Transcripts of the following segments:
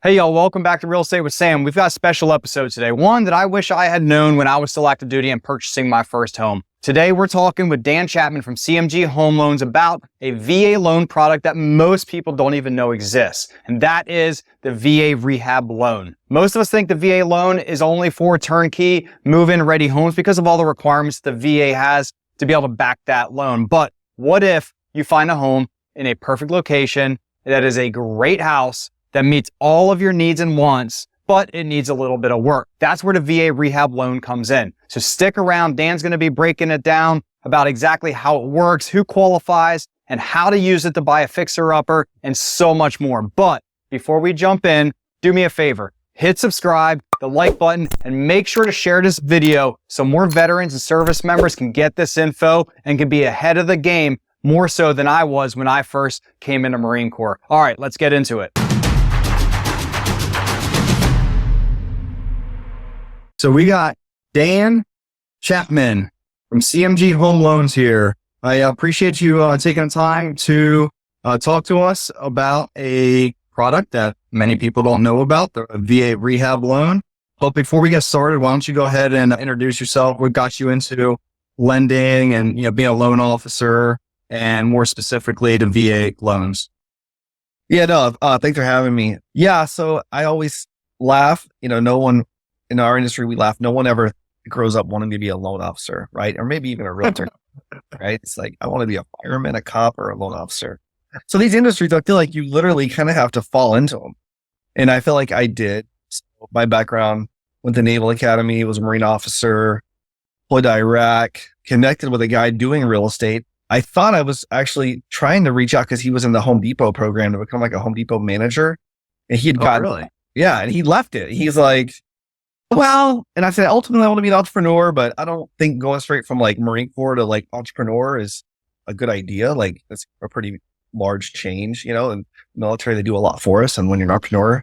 Hey y'all, welcome back to Real Estate with Sam. We've got a special episode today, one that I wish I had known when I was still active duty and purchasing my first home. Today we're talking with Dan Chapman from CMG Home Loans about a VA loan product that most people don't even know exists, and that is the VA Rehab Loan. Most of us think the VA loan is only for turnkey, move-in ready homes because of all the requirements the VA has to be able to back that loan. But what if you find a home in a perfect location that is a great house that meets all of your needs and wants, but it needs a little bit of work? That's where the VA Rehab Loan comes in. So stick around. Dan's going to be breaking it down about exactly how it works, who qualifies, and how to use it to buy a fixer-upper, and so much more. But before we jump in, do me a favor. Hit subscribe, the like button, and make sure to share this video so more veterans and service members can get this info and can be ahead of the game more so than I was when I first came into Marine Corps. All right, let's get into it. So we got Dan Chapman from CMG Home Loans here. I appreciate you taking the time to talk to us about a product that many people don't know about, the VA Rehab Loan. But before we get started, why don't you go ahead and introduce yourself? What got you into lending and being a loan officer, and more specifically to VA loans? Yeah, no, thanks for having me. Yeah, so I always laugh. No one in our industry, we laugh. No one ever grows up wanting to be a loan officer, right? Or maybe even a realtor, right? It's like, I want to be a fireman, a cop, or a loan officer. So these industries, I feel like you literally kind of have to fall into them. And I feel like I did. So my background went to Naval Academy, was a Marine officer, deployed to Iraq, connected with a guy doing real estate. I thought I was actually trying to reach out because he was in the Home Depot program to become like a Home Depot manager. And he had gotten, really? Yeah. And he left it. He's like, well, and I said, ultimately I want to be an entrepreneur, but I don't think going straight from like Marine Corps to like entrepreneur is a good idea. Like that's a pretty large change, in the military, they do a lot for us. And when you're an entrepreneur,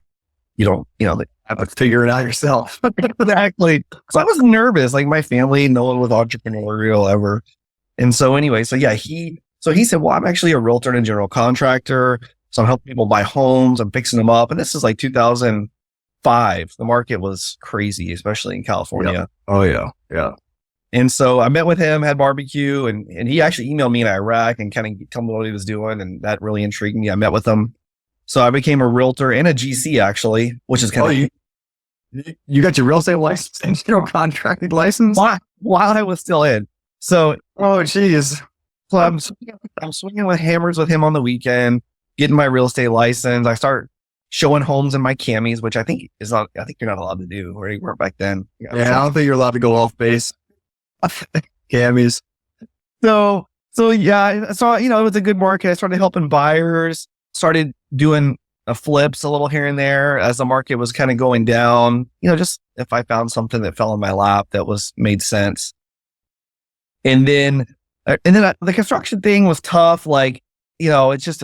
you don't, they Have to figure it out yourself. Exactly. So I was nervous, like my family, no one was entrepreneurial ever. And so anyway, he said, well, I'm actually a realtor and a general contractor. So I'm helping people buy homes. I'm fixing them up. And this is like 2005. The market was crazy, especially in California. Yep. Oh yeah. Yeah. And so I met with him, had barbecue, and he actually emailed me in Iraq and kind of told me what he was doing. And that really intrigued me. I met with him. So I became a realtor and a GC actually, which is kind of, you got your real estate license and general contracting license? while I was still in. So, Oh, geez. so I'm swinging with hammers with him on the weekend, getting my real estate license. I start showing homes in my camis, which I think you're not allowed to do, or you weren't back then. Yeah, I don't think you're allowed to go off base. Camis. So yeah, so, it was a good market. I started helping buyers, started doing flips a little here and there as the market was kind of going down, just if I found something that fell in my lap that made sense. And then the construction thing was tough. Like, it's just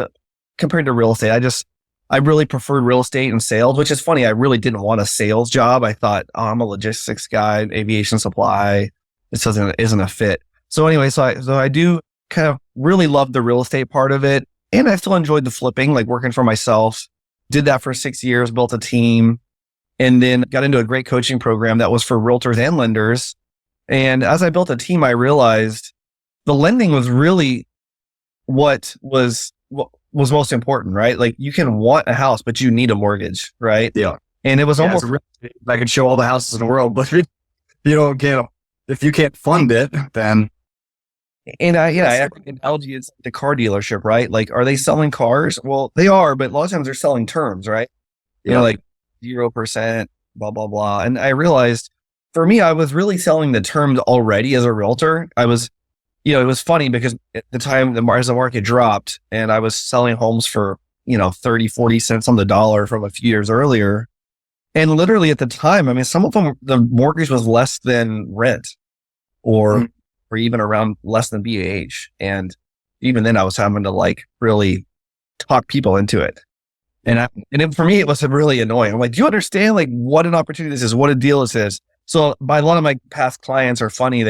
compared to real estate, I really preferred real estate and sales, which is funny. I really didn't want a sales job. I thought, I'm a logistics guy, aviation supply. This isn't a fit. So anyway, so I do kind of really love the real estate part of it. And I still enjoyed the flipping, like working for myself. Did that for 6 years, built a team, and then got into a great coaching program that was for realtors and lenders. And as I built a team, I realized the lending was really what was most important, right? Like you can want a house, but you need a mortgage, right? Yeah. And it was almost, I could show all the houses in the world, but if you can't fund it, then. And I analogy is the car dealership, right? Like, are they selling cars? Well, they are, but a lot of times they're selling terms, right? Like 0%, blah, blah, blah. And I realized for me, I was really selling the terms already as a realtor. I was, it was funny because at the time as the market dropped and I was selling homes for, 30, 40 cents on the dollar from a few years earlier. And literally at the time, some of them, the mortgage was less than rent or even around less than BAH. And even then I was having to like really talk people into it. For me, it was really annoying. I'm like, do you understand like what an opportunity this is, what a deal this is? So by a lot of my past clients are funny.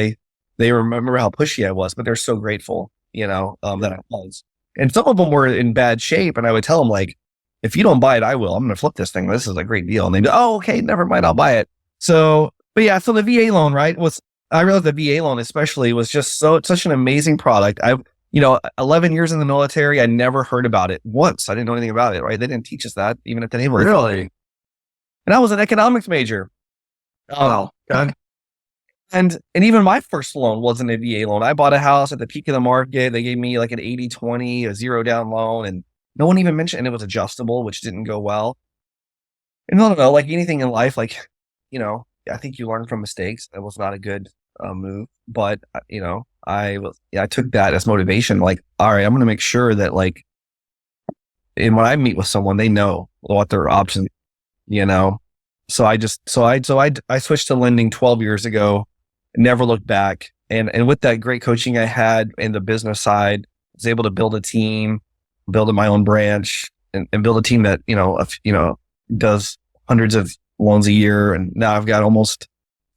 They remember how pushy I was, but they're so grateful, that I was. And some of them were in bad shape. And I would tell them like, if you don't buy it, I will. I'm going to flip this thing. This is a great deal. And they go, oh, okay, never mind. I'll buy it. So, but yeah, so the VA loan, right, I realized the VA loan especially was just such an amazing product. 11 years in the military, I never heard about it once. I didn't know anything about it, right? They didn't teach us that even at the Naval. Really? And I was an economics major. Oh, God. And even my first loan wasn't a VA loan. I bought a house at the peak of the market. They gave me like an 80-20, a 0 down loan, and no one even mentioned, and it was adjustable, which didn't go well. And I don't know, like anything in life, like, I think you learn from mistakes. That was not a good move, but I took that as motivation. Like, all right, I'm going to make sure that like, and when I meet with someone, they know what their options, So I switched to lending 12 years ago, never looked back. And with that great coaching I had in the business side, I was able to build a team, build my own branch and build a team that, does hundreds of loans a year. And now I've got almost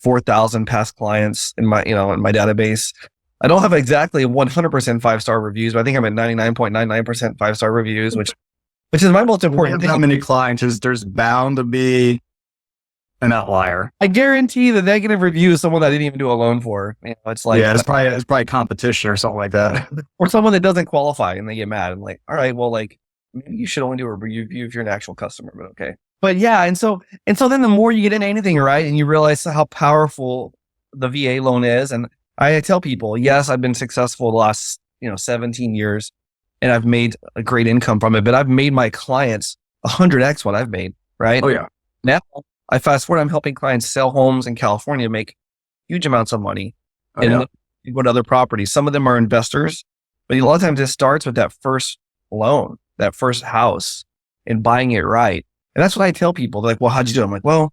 4,000 past clients in my database. I don't have exactly 100% 5-star reviews, but I think I'm at 99.99% 5-star reviews, which is my most important thing. How many clients there's bound to be an outlier. I guarantee the negative review is someone that I didn't even do a loan for. It's like, it's probably competition or something like that. Or someone that doesn't qualify and they get mad. I'm like, all right, well, like maybe you should only do a review if you're an actual customer, but okay. But yeah, and so then the more you get into anything, right, and you realize how powerful the VA loan is, and I tell people, yes, I've been successful the last 17 years, and I've made a great income from it, but I've made my clients 100x what I've made, right? Oh yeah. Now I fast forward, I'm helping clients sell homes in California, make huge amounts of money, and go to other properties. Some of them are investors, but a lot of times it starts with that first loan, that first house, and buying it right. And that's what I tell people. They're like, well, how'd you do it? I'm like, well,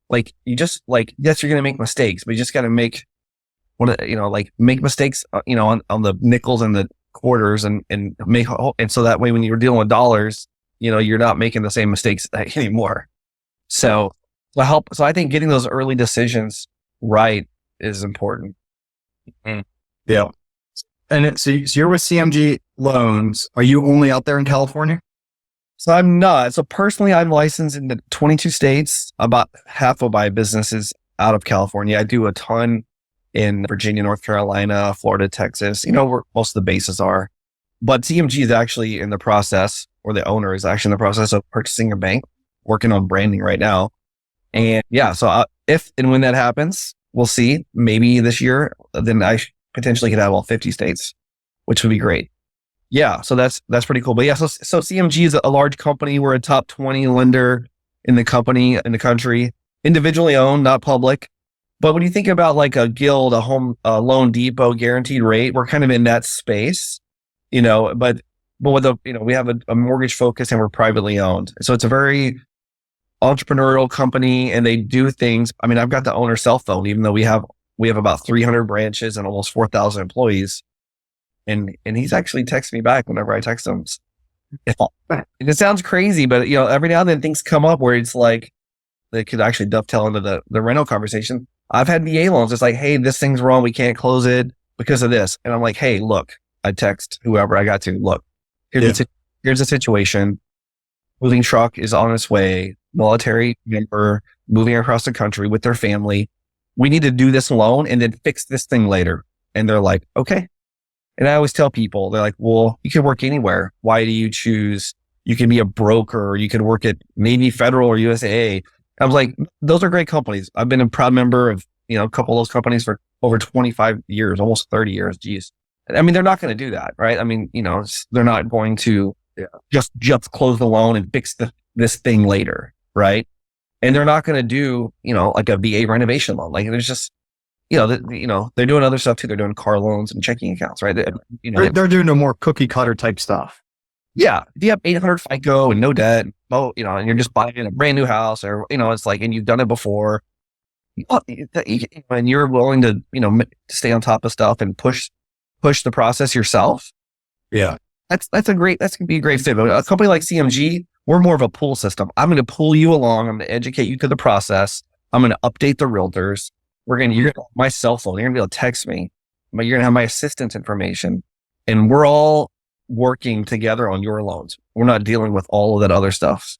like you just like, yes, you're going to make mistakes, but you just got to make make mistakes, on the nickels and the quarters and make, and so that way when you're dealing with dollars, you're not making the same mistakes anymore. So I think getting those early decisions right is important. Mm-hmm. Yeah. And so you're with CMG Loans. Are you only out there in California? So I'm not. So personally, I'm licensed in 22 states. About half of my business is out of California. I do a ton in Virginia, North Carolina, Florida, Texas, where most of the bases are. But CMG is actually in the process, or the owner is actually in the process of purchasing a bank, working on branding right now. And yeah, so if and when that happens, we'll see. Maybe this year, then I potentially could have all 50 states, which would be great. Yeah, so that's pretty cool. But yeah, so CMG is a large company. We're a top 20 lender in the country, individually owned, not public. But when you think about like a Guild, a Home Loan Depot guaranteed rate, we're kind of in that space, but with we have a mortgage focus and we're privately owned. So it's a very entrepreneurial company and they do things. I mean, I've got the owner's cell phone, even though we have about 300 branches and almost 4,000 employees. And he's actually texts me back whenever I text him. It sounds crazy, but every now and then things come up where it's like, they could actually dovetail into the rental conversation. I've had VA loans. It's like, hey, this thing's wrong. We can't close it because of this. And I'm like, hey, look, I text whoever I got to, look, here's the situation. Moving truck is on its way. Military member moving across the country with their family. We need to do this loan and then fix this thing later. And they're like, okay. And I always tell people, they're like, well, you can work anywhere. Why do you choose? You can be a broker, or you can work at Navy Federal or USAA. I was like, those are great companies. I've been a proud member of, a couple of those companies for over 25 years, almost 30 years. Geez. I mean, they're not going to do that, right? I mean, they're not going to just close the loan and fix this thing later, right? And they're not going to do, like a VA renovation loan. Like there's just, they're doing other stuff too. They're doing car loans and checking accounts, right? They're doing the more cookie cutter type stuff. Yeah. If you have 800 FICO and no debt, and you're just buying a brand new house or, it's like, and you've done it before, and you're willing to, stay on top of stuff and push the process yourself. Yeah. That can be a great fit. But a company like CMG, we're more of a pull system. I'm going to pull you along. I'm going to educate you to the process. I'm going to update the realtors. You're going to have my cell phone. You're going to be able to text me, but you're going to have my assistant's information. And we're all working together on your loans. We're not dealing with all of that other stuff.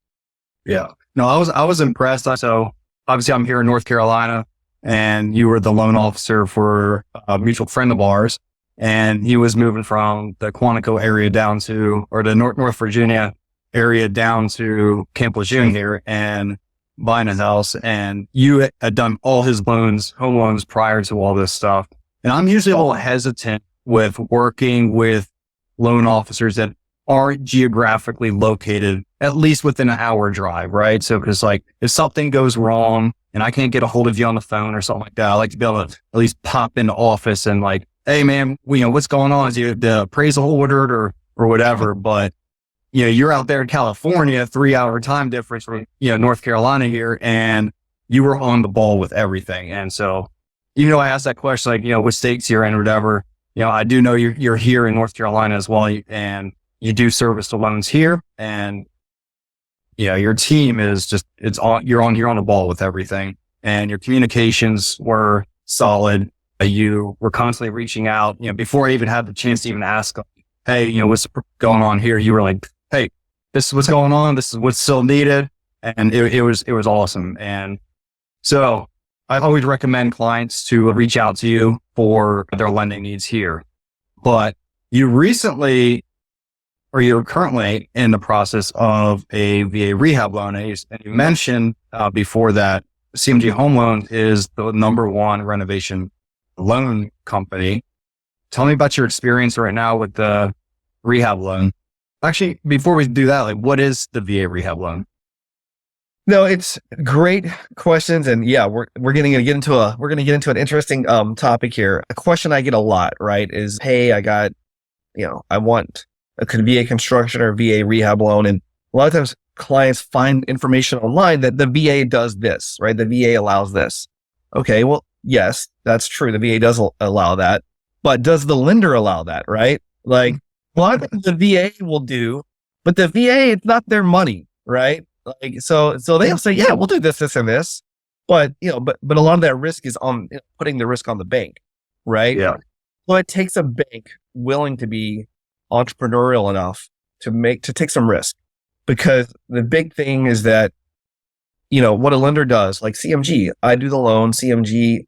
Yeah. No, I was impressed. So obviously I'm here in North Carolina, and you were the loan officer for a mutual friend of ours. And he was moving from the Quantico area down to, or the North Virginia area down to Camp Lejeune here, and buying a house. And you had done all his loans, home loans, prior to all this stuff. And I'm usually a little hesitant with working with loan officers that aren't geographically located at least within an hour drive, right? So because like if something goes wrong and I can't get a hold of you on the phone or something like that, I like to be able to at least pop in the office and like, hey man, what's going on? Is you the appraisal ordered or whatever? But you're out there in California, 3-hour time difference from North Carolina here, and you were on the ball with everything. And so, I asked that question like, what states you're in or whatever. I do know you're here in North Carolina as well, and you do service the loans here, and your team is just, you're on the ball with everything, and your communications were solid. You were constantly reaching out, before I even had the chance to even ask, hey, what's going on here? You were like, hey, this is what's going on. This is what's still needed. And it was awesome. And so I always recommend clients to reach out to you for their lending needs here. But you recently, or you're currently in the process of a VA rehab loan. And you mentioned before that CMG Home Loans is the #1 renovation loan company. Tell me about your experience right now with the rehab loan. Actually, before we do that, like, what is the VA rehab loan? No, it's great questions, and yeah, we're going to get into an interesting topic here. A question I get a lot, right, is, hey, I got, I want it could be a construction or VA rehab loan, and a lot of times clients find information online that the VA does this, right? The VA allows this. Okay, well, yes, that's true. The VA does allow that, but does the lender allow that, right? Like, a lot of things the VA will do, but the VA, it's not their money, right? Like, so they'll say, yeah, we'll do this, this, and this, but but a lot of that risk is on putting the risk on the bank, right? Yeah. So it takes a bank willing to be entrepreneurial enough to take some risk, because the big thing is that, what a lender does, like CMG, I do the loan, CMG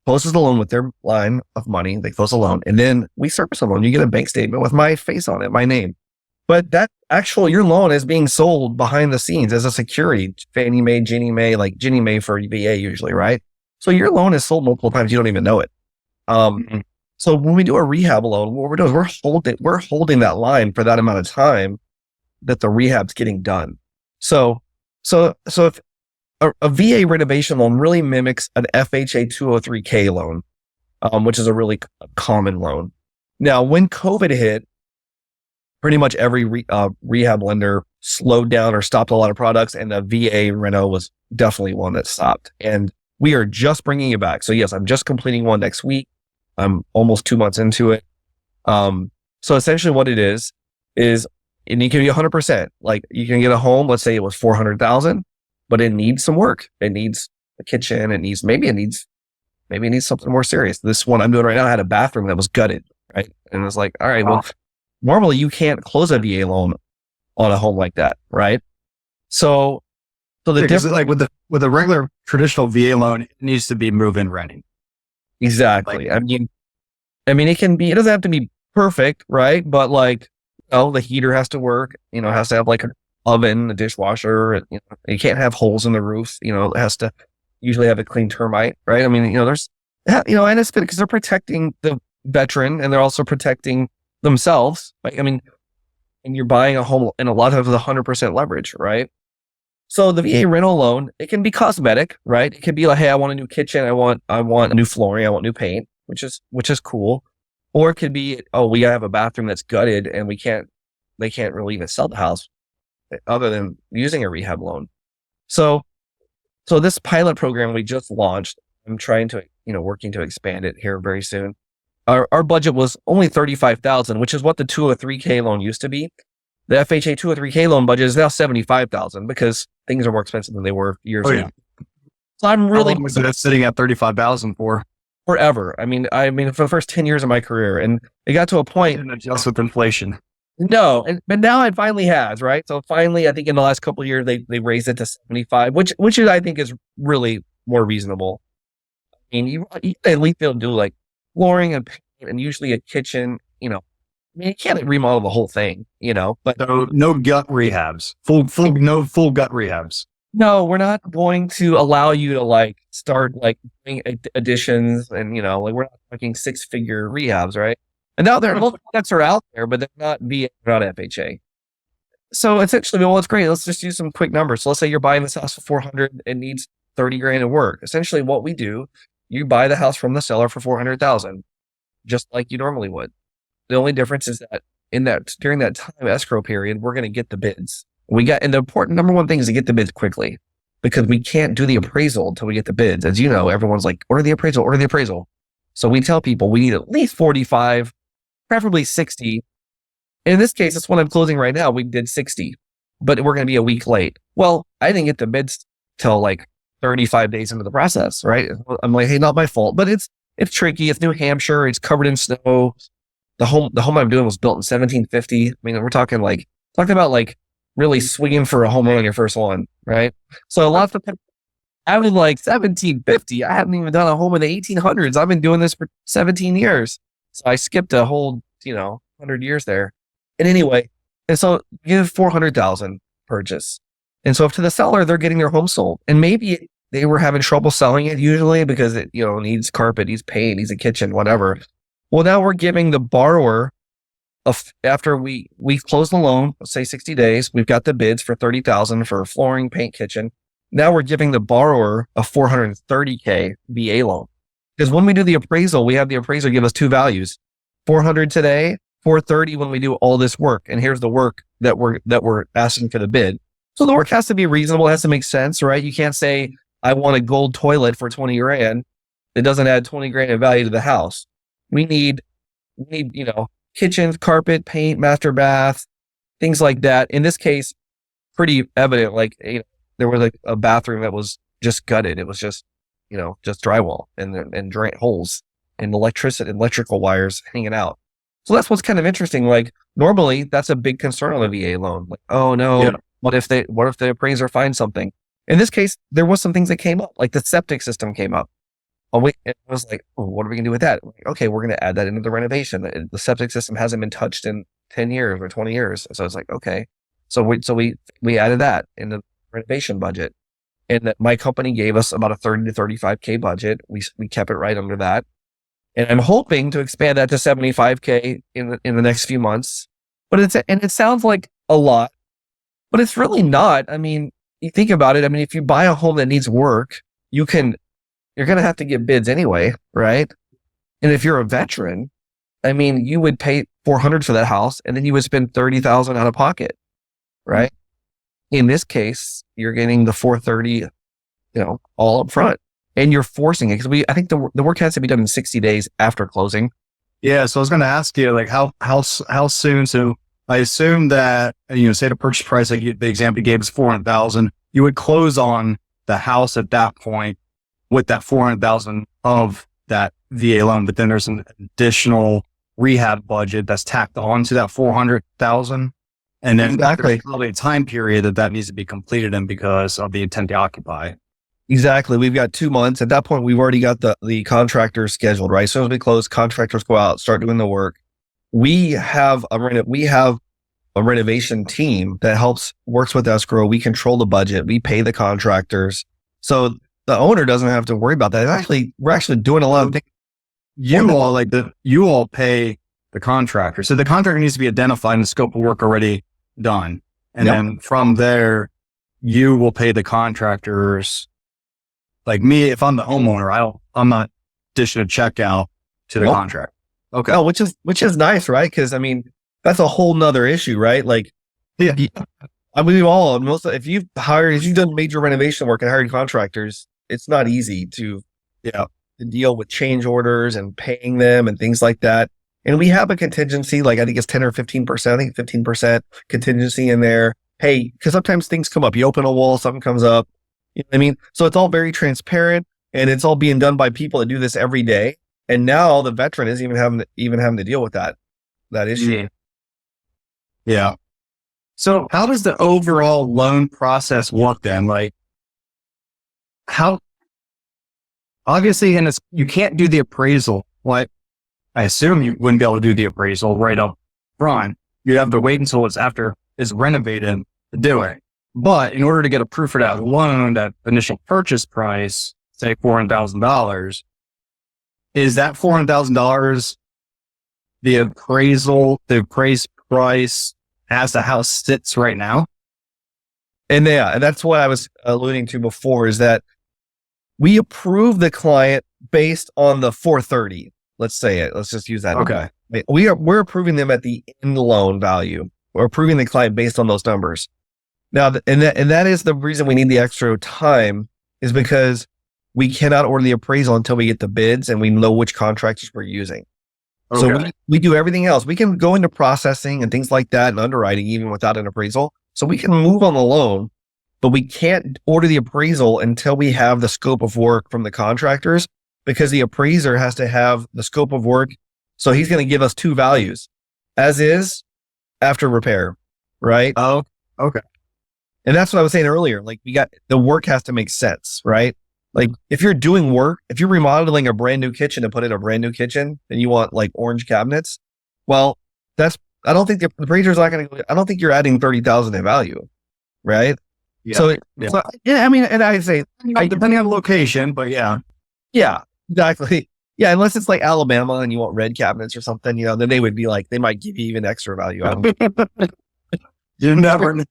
closes the loan with their line of money, they close the loan, and then we service the loan. You get a bank statement with my face on it, my name. But that your loan is being sold behind the scenes as a security, Fannie Mae, Ginnie Mae, like Ginnie Mae for VA usually, right? So your loan is sold multiple times, you don't even know it. So when we do a rehab loan, what we're doing is we're holding that line for that amount of time that the rehab's getting done. So if a VA renovation loan really mimics an FHA 203K loan, which is a really common loan. Now, when COVID hit, pretty much every rehab lender slowed down or stopped a lot of products, and the VA reno was definitely one that stopped. And we are just bringing it back. So yes, I'm just completing one next week. I'm almost 2 months into it. So essentially what it is, and you can be 100%. Like, you can get a home, let's say it was $400,000, but it needs some work. It needs a kitchen. Maybe it needs something more serious. This one I'm doing right now had a bathroom that was gutted, right? And it was like, all right, well, normally you can't close a VA loan on a home like that, right? So the difference, like with a regular traditional VA loan, it needs to be move-in ready. Exactly. I mean, it doesn't have to be perfect, right? But like, the heater has to work, it has to have like an oven, a dishwasher, you can't have holes in the roof, it has to usually have a clean termite, right? I mean, there's, and it's because they're protecting the veteran and they're also protecting themselves. Right? I mean, and you're buying a home and a lot of the 100% leverage, right? So the VA rental loan, it can be cosmetic, right? It can be like, hey, I want a new kitchen. I want new flooring. I want new paint, which is cool. Or it could be, we have a bathroom that's gutted and they can't really even sell the house other than using a rehab loan. So this pilot program we just launched, I'm trying to, working to expand it here very soon. Our budget was only $35,000, which is what the 203K loan used to be. The FHA 203K loan budget is now $75,000 because things are more expensive than they were years ago. So I'm really How long was that sitting at $35,000 for? Forever. I mean, for the first 10 years of my career, and it got to a point. And adjust with inflation. No, but now it finally has, right? So finally, I think in the last couple of years, they raised it to 75, which is, I think, is really more reasonable. I mean, you at least be able to do like flooring and paint and usually a kitchen, I mean, you can't remodel the whole thing, but No gut rehabs. No full gut rehabs. no, we're not going to allow you to like start like doing additions and, like we're not talking 6-figure rehabs, right? And now those products are out there, but they're not VA, they're not FHA. So essentially, well, it's great. Let's just use some quick numbers. So let's say you're buying this house for 400 and needs 30 grand of work. Essentially what we do, you buy the house from the seller for 400,000, just like you normally would. The only difference is that during that time escrow period, we're going to get the bids. And the important number one thing is to get the bids quickly, because we can't do the appraisal until we get the bids. As you know, everyone's like, order the appraisal. So we tell people we need at least 45, preferably 60. In this case, it's what I'm closing right now. We did 60, but we're going to be a week late. Well, I didn't get the bids till like 35 days into the process, right? I'm like, hey, not my fault, but it's tricky. It's New Hampshire. It's covered in snow. The home I'm doing was built in 1750. I mean, we're talking about like really swinging for a home run on your first one, right? So lots of people, I was like 1750. I haven't even done a home in the 1800s. I've been doing this for 17 years. So I skipped a whole, 100 years there. And anyway, and so give 400,000 purchase. And so to the seller, they're getting their home sold. And maybe they were having trouble selling it usually because it, needs carpet, needs paint, needs a kitchen, whatever. Well, now we're giving the borrower after we close the loan, let's say 60 days, we've got the bids for 30,000 for flooring, paint, kitchen. Now we're giving the borrower a 430K VA loan. Because when we do the appraisal, we have the appraiser give us two values, 400 today, 430 when we do all this work. And here's the work that we're asking for the bid. So the work has to be reasonable. It has to make sense, right? You can't say, I want a gold toilet for 20 grand. It doesn't add 20 grand in value to the house. We need, kitchens, carpet, paint, master bath, things like that. In this case, pretty evident, there was a bathroom that was just gutted. It was just drywall and drain holes and electrical wires hanging out. So that's what's kind of interesting. Like normally that's a big concern on a VA loan. Like, oh no, yeah. What if the appraiser finds something? In this case, there was some things that came up, like the septic system came up. It was like, oh, what are we going to do with that? Like, okay, we're going to add that into the renovation. The septic system hasn't been touched in 10 years or 20 years. So it's like, okay. So we added that in the renovation budget. And that my company gave us about a 30 to 35K budget. We kept it right under that. And I'm hoping to expand that to 75K in the next few months. But it sounds like a lot, but it's really not. I mean, you think about it. I mean, if you buy a home that needs work, you're going to have to get bids anyway, right? And if you're a veteran, I mean, you would pay 400 for that house and then you would spend 30,000 out of pocket, right? In this case, you're getting the 430, all up front, and you're forcing it because I think the work has to be done in 60 days after closing. Yeah. So I was going to ask you, like, how soon? So I assume that, say the purchase price, like the example you gave is 400,000, you would close on the house at that point with that 400,000 of that VA loan, but then there's an additional rehab budget that's tacked on to that 400,000. And then there's probably a time period that needs to be completed in because of the intent to occupy. Exactly. We've got 2 months. At that point, we've already got the contractors scheduled, right? As soon as we close, contractors go out, start doing the work. We have a renovation team that works with escrow. We control the budget. We pay the contractors. So the owner doesn't have to worry about that. We're actually doing a lot of things. You all pay the contractor. So the contractor needs to be identified and the scope of work already done. And then from there, you will pay the contractors. Like me, if I'm the homeowner, I'm not dishing a check out to the contractor. Okay. Oh, which is nice, right? Because I mean, that's a whole nother issue, right? Like, yeah. I mean, if you've done major renovation work and hired contractors, it's not easy to deal with change orders and paying them and things like that. And we have a contingency, like I think it's 10 or 15%, I think 15% contingency in there. Hey, because sometimes things come up. You open a wall, something comes up. You know what I mean? So it's all very transparent and it's all being done by people that do this every day. And now the veteran isn't even having to deal with that issue. Yeah. So how does the overall loan process work then? Like how, obviously, and you can't do the appraisal. Like I assume you wouldn't be able to do the appraisal right up front. You'd have to wait until it's after it's renovated to do it. But in order to get approved for that loan, that initial purchase price, say $400,000, is that $400,000 the appraised price as the house sits right now? And that's what I was alluding to before, is that we approve the client based on the 430. Let's say it. Let's just use that. Okay. We're approving them at the end loan value. We're approving the client based on those numbers. Now, and that is the reason we need the extra time, is because we cannot order the appraisal until we get the bids and we know which contractors we're using. Okay. So we do everything else. We can go into processing and things like that and underwriting even without an appraisal. So we can move on the loan, but we can't order the appraisal until we have the scope of work from the contractors, because the appraiser has to have the scope of work. So he's going to give us two values: as is, after repair, right? Oh, okay. And that's what I was saying earlier. Like, the work has to make sense, right? Like, if you're doing work, if you're remodeling a brand new kitchen to put in a brand new kitchen and you want like orange cabinets, well, I don't think the appraiser's not going to, I don't think you're adding 30,000 in value, right? Yeah. So, Yeah. so, yeah, I mean, and I say, Depending on the location, but yeah. yeah, exactly. Yeah, unless it's like Alabama and you want red cabinets or something, then they would be like, they might give you even extra value. You never know.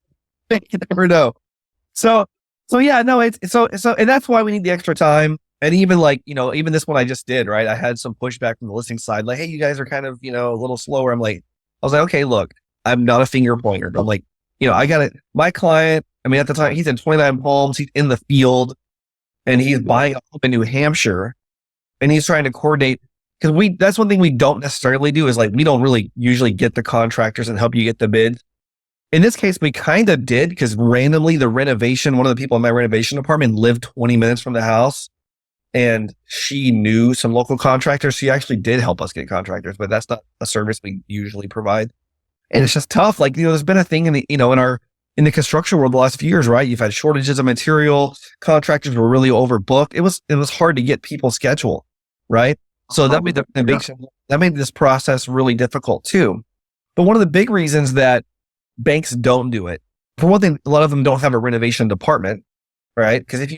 You never know. So yeah, no, it's so, and that's why we need the extra time. And even like, even this one I just did, right? I had some pushback from the listing side, like, hey, you guys are kind of, a little slower. I was like, okay, look, I'm not a finger pointer. I'm like, I got it. My client, I mean, at the time he's in 29 Palms, he's in the field and he's buying a home in New Hampshire and he's trying to coordinate, because that's one thing we don't necessarily do, is like, we don't really usually get the contractors and help you get the bid. In this case, we kind of did, because randomly one of the people in my renovation department lived 20 minutes from the house and she knew some local contractors. She actually did help us get contractors, but that's not a service we usually provide. And it's just tough. Like, there's been a thing in the, in the construction world the last few years, right? You've had shortages of material. Contractors were really overbooked. It was hard to get people scheduled, right? So that made this process really difficult too. But one of the big reasons that banks don't do it, for one thing, a lot of them don't have a renovation department, right? Because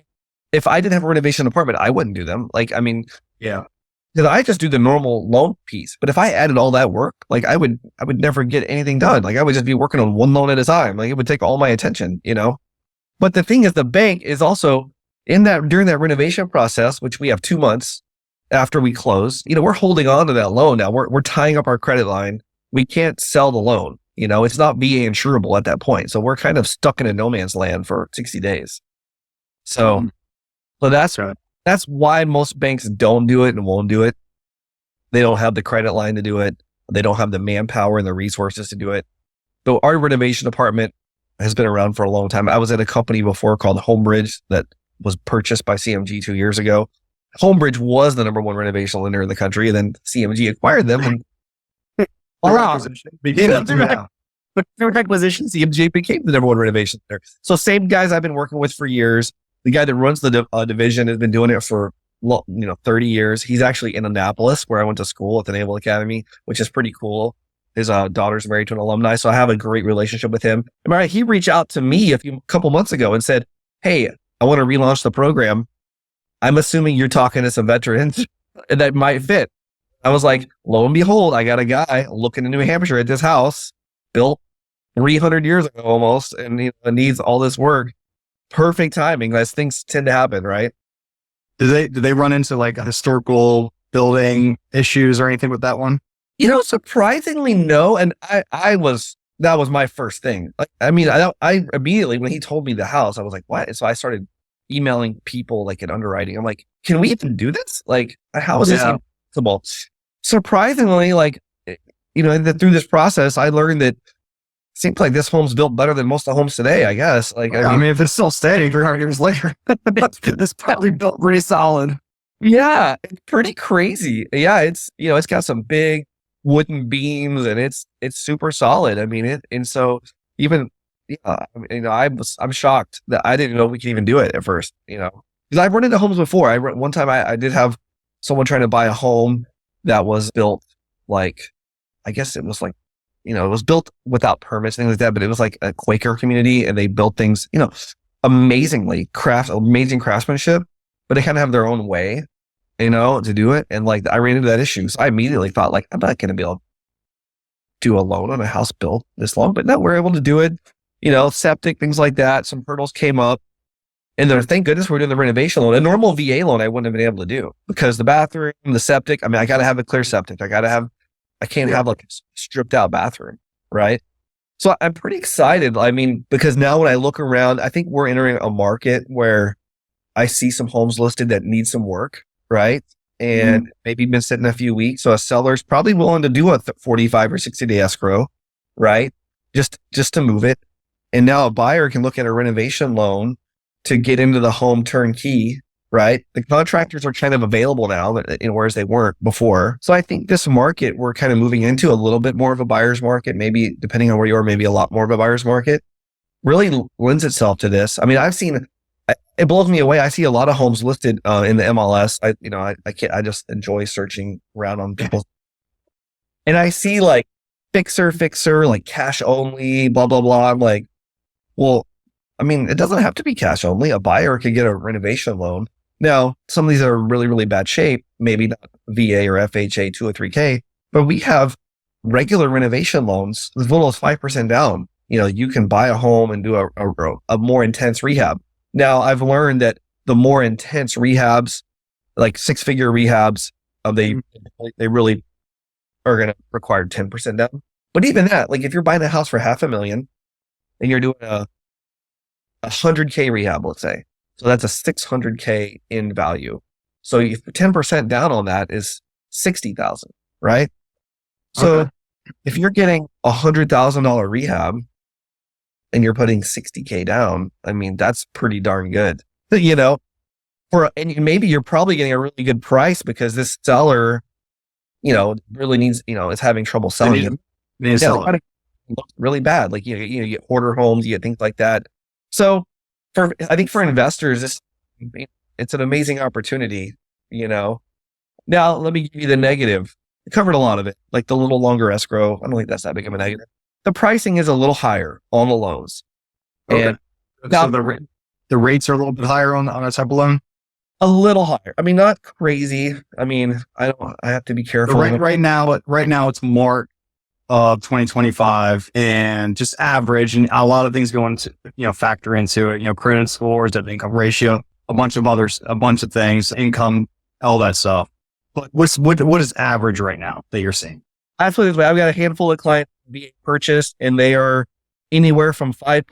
if I didn't have a renovation department, I wouldn't do them. Like, I mean, Yeah. because I just do the normal loan piece. But if I added all that work, like I would never get anything done. Like, I would just be working on one loan at a time. Like, it would take all my attention, But the thing is, the bank is also during that renovation process, which we have 2 months after we close, we're holding on to that loan now. We're tying up our credit line. We can't sell the loan. It's not VA insurable at that point. So we're kind of stuck in a no man's land for 60 days. So that's why most banks don't do it and won't do it. They don't have the credit line to do it. They don't have the manpower and the resources to do it. So our renovation department has been around for a long time. I was at a company before called Homebridge that was purchased by CMG 2 years ago. Homebridge was the number one renovation lender in the country, and then CMG acquired them. And through acquisition, CMG became the number one renovation lender. So same guys I've been working with for years. The guy that runs the division has been doing it for 30 years. He's actually in Annapolis, where I went to school at the Naval Academy, which is pretty cool. His daughter's married to an alumni, so I have a great relationship with him. He reached out to me a couple months ago and said, "Hey, I want to relaunch the program. I'm assuming you're talking to some veterans that might fit." I was like, lo and behold, I got a guy looking in New Hampshire at this house built 300 years ago almost, and needs all this work. Perfect timing, as things tend to happen, right? Did they run into like historical building issues or anything with that one? Surprisingly, no. And that was my first thing. Like, I mean, I immediately, when he told me the house, I was like, what? And so I started emailing people like in underwriting. I'm like, can we even do this? Like, how is this even possible? Surprisingly, like, through this process, I learned that it seems like this home's built better than most of the homes today, I guess. Like, I mean, if it's still standing 300 years later, it's probably built pretty solid. Yeah, it's pretty crazy. Yeah, it's got some big wooden beams, and it's super solid. I mean, and so even, I'm shocked that I didn't know we could even do it at first, because I've run into homes before. One time I did have someone trying to buy a home that was built like, I guess it was like, it was built without permits, things like that, but it was like a Quaker community, and they built things, amazing craftsmanship, but they kind of have their own way, to do it. And like, I ran into that issue. So I immediately thought, like, I'm not going to be able to do a loan on a house built this long, but no, we're able to do it, septic, things like that. Some hurdles came up, and then thank goodness we're doing the renovation loan. A normal VA loan, I wouldn't have been able to do, because the bathroom, the septic, I got to have a clear septic. I can't have like a stripped out bathroom. Right. So I'm pretty excited. Because now when I look around, I think we're entering a market where I see some homes listed that need some work. Right. And maybe been sitting a few weeks. So a seller's probably willing to do a 45 or 60 day escrow. Right. Just to move it. And now a buyer can look at a renovation loan to get into the home turnkey. Right. The contractors are kind of available now, whereas they weren't before. So I think this market we're kind of moving into a little bit more of a buyer's market, maybe depending on where you are, maybe a lot more of a buyer's market, really lends itself to this. I've seen, it blows me away. I see a lot of homes listed in the MLS. I just enjoy searching around on people. And I see like fixer, like cash only, blah, blah, blah. I'm like, well, it doesn't have to be cash only. A buyer could get a renovation loan. Now, some of these are really, really bad shape, maybe not VA or FHA 203K, but we have regular renovation loans as little as 5% down. You can buy a home and do a more intense rehab. Now, I've learned that the more intense rehabs, like 6-figure rehabs, they really are going to require 10% down. But even that, like if you're buying a house for $500,000 and you're doing a 100K rehab, let's say, so that's a 600K in value. So 10% down on that is 60,000, right? So if you're getting $100,000 rehab and you're putting 60K down, that's pretty darn good, and maybe you're probably getting a really good price because this seller, really needs, is having trouble selling it. It looks really bad. Like, you get hoarder homes, you get things like that. So I think for investors, it's an amazing opportunity, Now, let me give you the negative. I covered a lot of it, like the little longer escrow. I don't think that's that big of a negative. The pricing is a little higher on the loans. Okay. And now the rates are a little bit higher on a type of loan? A little higher. Not crazy. I have to be careful. Right now it's March of 2025, and just average, and a lot of things go into, factor into it, credit scores, debt to income ratio, a bunch of things, income, all that stuff. But what is average right now that you're seeing? Absolutely. I've got a handful of clients being purchased, and they are anywhere from 5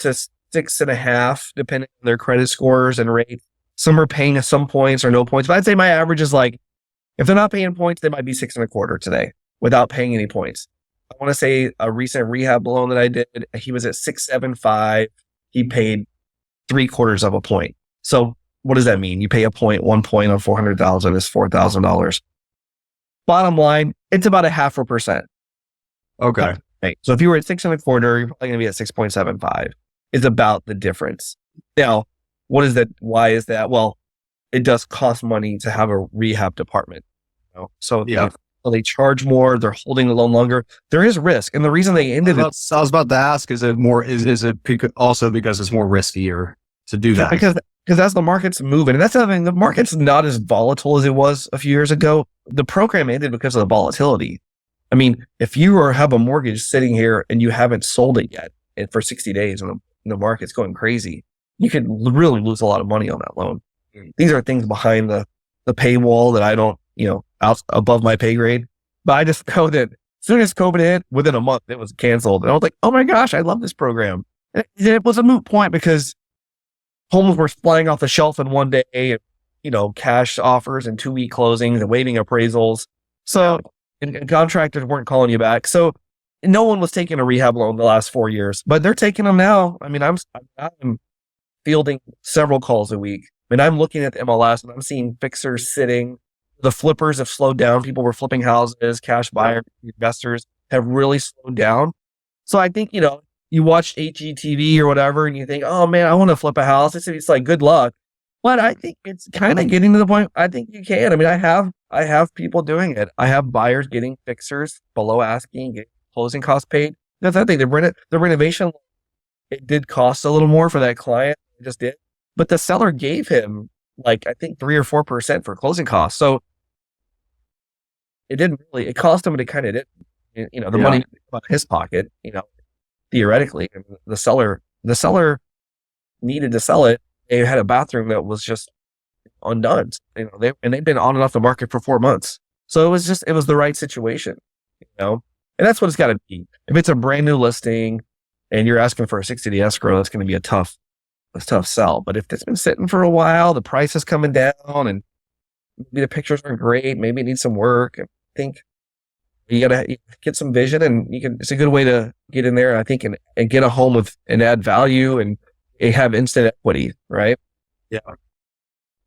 to 6.5, depending on their credit scores and rate. Some are paying some points or no points, but I'd say my average is like, if they're not paying points, they might be 6.25 today without paying any points. I want to say a recent rehab loan that I did, he was at 675. He paid 3/4 of a point. So what does that mean? You pay 1 point on 400,000 is $4,000. Bottom line, it's about 0.5%. Okay. So if you were at 6.25, you're probably going to be at 6.75. Is about the difference. Now, what is that? Why is that? Well, it does cost money to have a rehab department. So they charge more. They're holding the loan longer. There is risk, and the reason they ended it. I was about to ask: is it also because it's more riskier to do that? Because as the market's moving, and that's the thing. The market's not as volatile as it was a few years ago. The program ended because of the volatility. If you have a mortgage sitting here and you haven't sold it yet, and for 60 days, and the market's going crazy, you could really lose a lot of money on that loan. These are things behind the paywall that I don't, out above my pay grade. But I just know that as soon as COVID hit, within a month, it was canceled. And I was like, oh my gosh, I love this program. And it was a moot point because homes were flying off the shelf in one day, cash offers and 2-week closings and waiving appraisals. So, and contractors weren't calling you back. So no one was taking a rehab loan the last 4 years, but they're taking them now. I'm fielding several calls a week. I'm looking at the MLS and I'm seeing fixers sitting, The flippers have slowed down. People were flipping houses, cash buyers, investors have really slowed down. So I think, you watch HGTV or whatever and you think, oh man, I want to flip a house. It's like, good luck. But I think it's kind of getting to the point. I think you can. I mean, I have people doing it. I have buyers getting fixers below asking, getting closing costs paid. That's I think the renovation, it did cost a little more for that client. It just did. But the seller gave him like, I think 3 or 4% for closing costs. So it cost him, but it kind of did, the money out of his pocket, theoretically. And the seller needed to sell it. They had a bathroom that was just undone, they've been on and off the market for 4 months. So it was the right situation, and that's what it's got to be. If it's a brand new listing and you're asking for a 60-day escrow, that's going to be a tough sell. But if it's been sitting for a while, the price is coming down and maybe the pictures aren't great, maybe it needs some work. I think you got to get some vision, and it's a good way to get in there, I think, and get a home and add value and have instant equity, right? Yeah.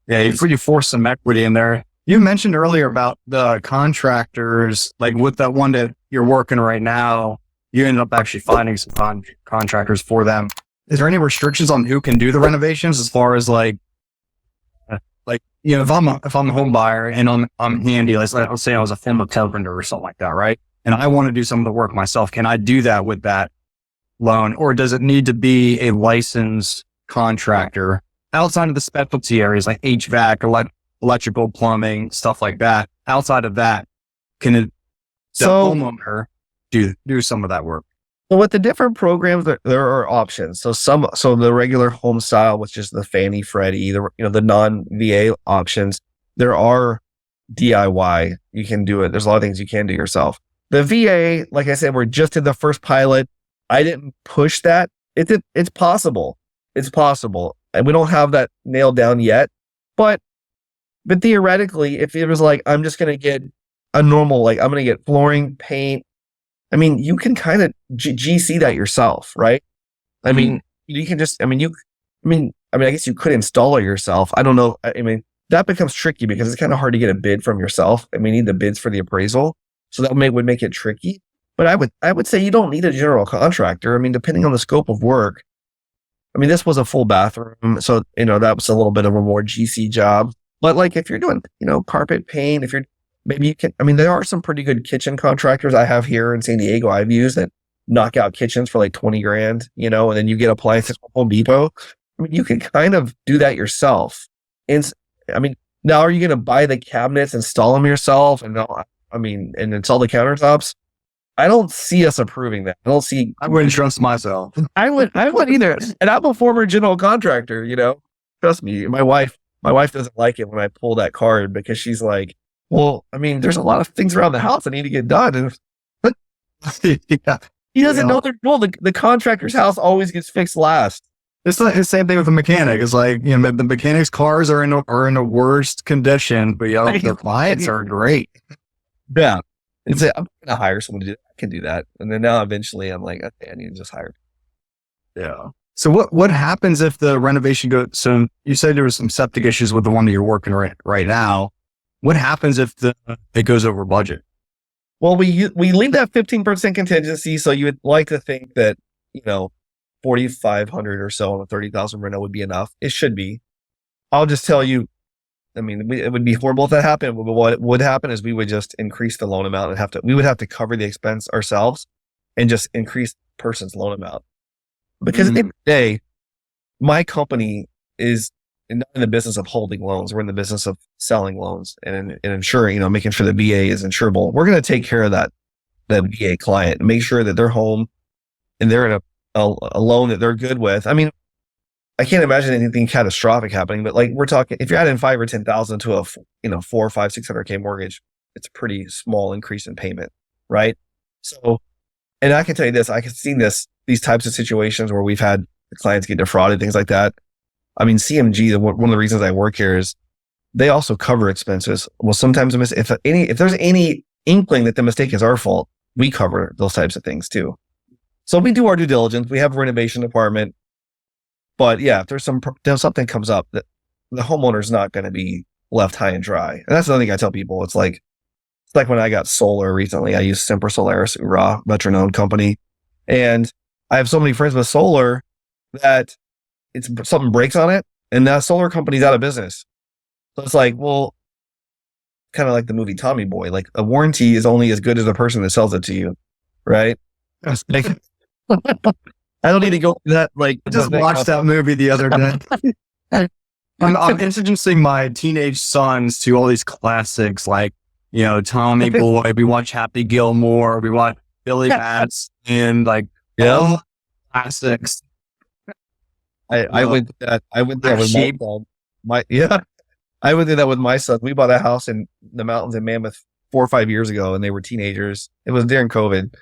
Yeah, you force some equity in there. You mentioned earlier about the contractors, like with that one that you're working right now, you ended up actually finding some contractors for them. Is there any restrictions on who can do the renovations as far as if I'm a home buyer and I'm handy, let's say I was a former carpenter or something like that, right? And I want to do some of the work myself. Can I do that with that loan, or does it need to be a licensed contractor outside of the specialty areas like HVAC, electrical, plumbing, stuff like that? Outside of that, can the homeowner do some of that work? So with the different programs, there are options. So the regular home style, which is the Fannie Freddie, the non-VA options, there are DIY. You can do it. There's a lot of things you can do yourself. The VA, like I said, we're just in the first pilot. I didn't push that. It's possible. It's possible. And we don't have that nailed down yet. But theoretically, if it was like, I'm just going to get a normal, I'm going to get flooring, paint. I mean, you can kind of GC that yourself, right? I mean, you can just, I guess you could install it yourself. I don't know. I mean, that becomes tricky because it's kind of hard to get a bid from yourself. I mean, you need the bids for the appraisal. So that would make it tricky. But I would say you don't need a general contractor. I mean, depending on the scope of work. I mean, this was a full bathroom, so that was a little bit of a more GC job. But if you're doing carpet, paint, if you're maybe you can. I mean, there are some pretty good kitchen contractors I have here in San Diego. I've used that knock out kitchens for like $20,000, and then you get appliances from Home Depot. I mean, you can kind of do that yourself. And I mean, now are you going to buy the cabinets, install them yourself, and install the countertops? I don't see us approving that. I wouldn't trust myself. I wouldn't either. And I'm a former general contractor, trust me. My wife doesn't like it when I pull that card because she's like, well, I mean, there's a lot of things around the house that need to get done. And yeah. He doesn't know their role. The contractor's house always gets fixed last. It's like the same thing with the mechanic. It's like, the mechanic's cars are in a worst condition, but the clients are great. Yeah. I'm going to hire someone to do that. I can do that. And then now eventually I'm like, okay, I need to just hire. Yeah. So what happens if the renovation goes, so you said there was some septic issues with the one that you're working right now. What happens if it goes over budget? Well, we leave that 15% contingency. So you would like to think that, $4,500 or so on a $30,000 rental would be enough. It should be. I'll just tell you, it would be horrible if that happened. What would happen is we would just increase the loan amount and we would have to cover the expense ourselves and just increase the person's loan amount. Because at the end of the day, my company is not in the business of holding loans. We're in the business of selling loans and insuring, making sure the VA is insurable. We're going to take care of that VA client and make sure that they're home and they're in a loan that they're good with. I mean, I can't imagine anything catastrophic happening, but we're talking, if you're adding 5 or 10,000 to a, 400, 500, 600K mortgage, it's a pretty small increase in payment. Right. So, and I can tell you this, I can see these types of situations where we've had the clients get defrauded, things like that. I mean, CMG, one of the reasons I work here is they also cover expenses. Well, sometimes if there's any inkling that the mistake is our fault, we cover those types of things too. So we do our due diligence. We have a renovation department. But yeah, if there's something comes up that the homeowner's not going to be left high and dry. And that's the other thing I tell people. It's like when I got solar recently, I used Semper Solaris, Ura, veteran-owned company. And I have so many friends with solar that something breaks on it and that solar company's out of business. So it's like, well, kind of like the movie Tommy Boy, like a warranty is only as good as the person that sells it to you. Right. Like, I don't need to go through that. Like, I just watched that movie the other day. I'm introducing my teenage sons to all these classics, like, Tommy Boy. We watch Happy Gilmore. We watch Billy Bats and like, classics. I went through that with my son. I went through that with my son. We bought a house in the mountains in Mammoth 4 or 5 years ago, and they were teenagers. It was during COVID,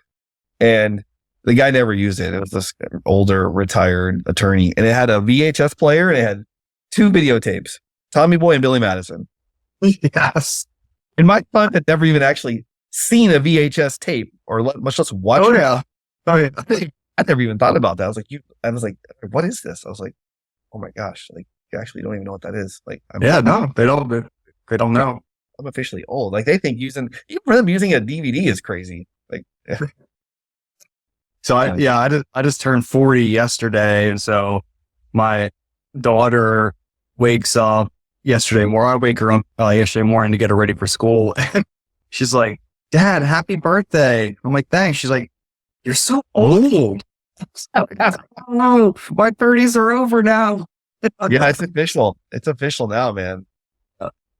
and the guy never used it. It was this older retired attorney, and it had a VHS player, and it had 2 videotapes, Tommy Boy and Billy Madison. Yes. And my son had never even actually seen a VHS tape, or much less watch it. Yeah. Oh yeah. I never even thought about that. I was like, what is this? I was like, oh my gosh, like you actually don't even know what that is. Like, no, they don't know. I'm officially old. Like they think even for them using a DVD is crazy. Like, yeah. So I just turned 40 yesterday. And so my daughter wakes up yesterday morning. I wake her up yesterday morning to get her ready for school. And she's like, Dad, happy birthday. I'm like, thanks. She's like, you're so old. Oh, no, my 30s are over now. Yeah, it's official. It's official now, man.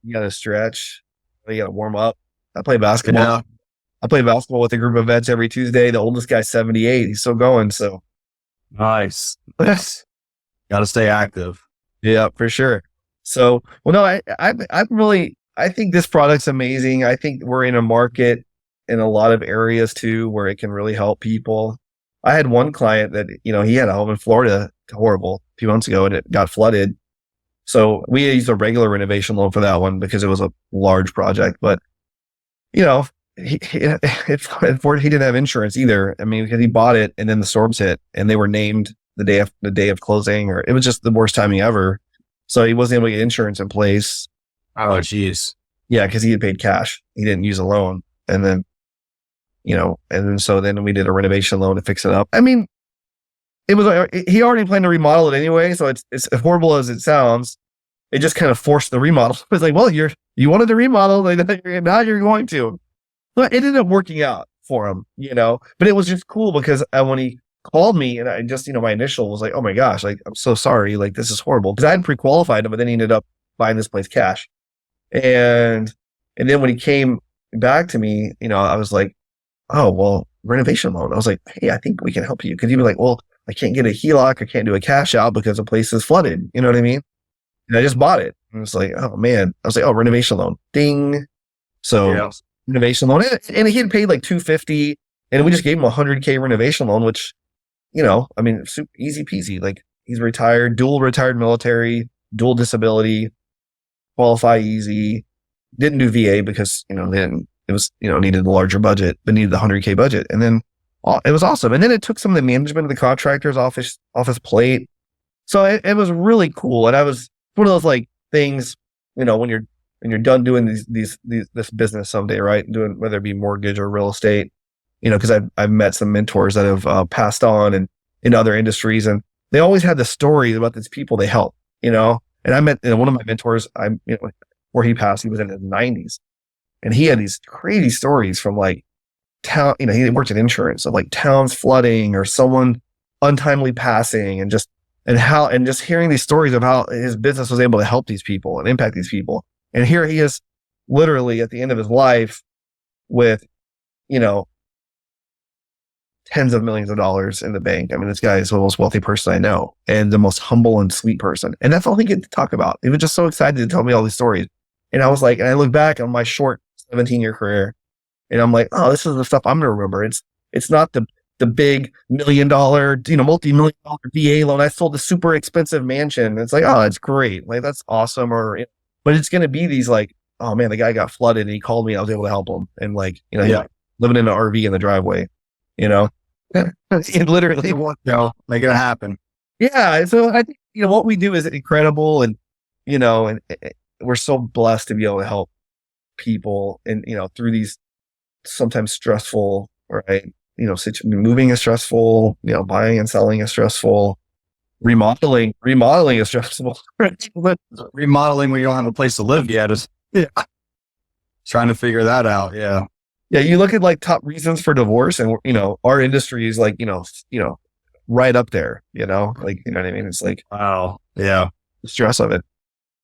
You got to stretch. You got to warm up. I play basketball. Yeah. I play basketball with a group of vets every Tuesday. The oldest guy's 78. He's still going. So nice. Got to stay active. Yeah, for sure. So, well, no, I think this product's amazing. I think we're in a market in a lot of areas too, where it can really help people. I had one client that, he had a home in Florida, horrible, a few months ago, and it got flooded. So we used a regular renovation loan for that one because it was a large project, but he didn't have insurance either. I mean, because he bought it and then the storms hit and they were named the day of closing, or it was just the worst timing ever. So he wasn't able to get insurance in place. Oh, geez. Yeah, because he had paid cash. He didn't use a loan. And then, so then we did a renovation loan to fix it up. I mean, he already planned to remodel it anyway. So it's as horrible as it sounds. It just kind of forced the remodel. It's like, well, you wanted to remodel, like, now you're going to. But it ended up working out for him, but it was just cool because when he called me and I just, my initial was like, oh my gosh, like, I'm so sorry. Like, this is horrible. Because I hadn't pre-qualified him, but then he ended up buying this place cash. And then when he came back to me, I was like, oh, well, renovation loan. I was like, hey, I think we can help you. Because he'd be like, well, I can't get a HELOC. I can't do a cash out because the place is flooded. You know what I mean? And I just bought it. And it's like, oh man. I was like, oh, renovation loan. Ding. So renovation loan. And he had paid like $250 and we just gave him a $100K renovation loan, which, super easy peasy. Like he's retired, dual retired military, dual disability, qualify easy. Didn't do VA because, then it was, needed a larger budget, but needed the $100K budget. And then it was awesome. And then it took some of the management of the contractor's office plate. So it was really cool. And I was one of those like things, when you're done doing this business someday, right? Doing, whether it be mortgage or real estate, because I've met some mentors that have passed on and in other industries, and they always had the stories about these people they help, and I met one of my mentors, where he passed, he was in his 90s, and he had these crazy stories from like town, he worked in insurance, of like towns flooding or someone untimely passing, and just hearing these stories of how his business was able to help these people and impact these people. And here he is literally at the end of his life with, tens of millions of dollars in the bank. I mean, this guy is the most wealthy person I know and the most humble and sweet person. And that's all he get to talk about. He was just so excited to tell me all these stories. And I was like, and I look back on my short 17-year career and I'm like, oh, this is the stuff I'm going to remember. It's not the big $1 million, multi-million dollar VA loan. I sold a super expensive mansion. It's like, oh, that's great. Like, that's awesome. But it's going to be these like, oh man, the guy got flooded and he called me. I was able to help him. And like, living in an RV in the driveway, it literally, make it happen. Yeah. So I think, what we do is incredible. And, and we're so blessed to be able to help people and, through these sometimes stressful, right? Moving is stressful, buying and selling is stressful. Remodeling is stressful. But remodeling when you don't have a place to live yet is trying to figure that out. Yeah. Yeah. You look at like top reasons for divorce and, our industry is like, right up there, like, you know what I mean? It's like, wow. Yeah. The stress of it.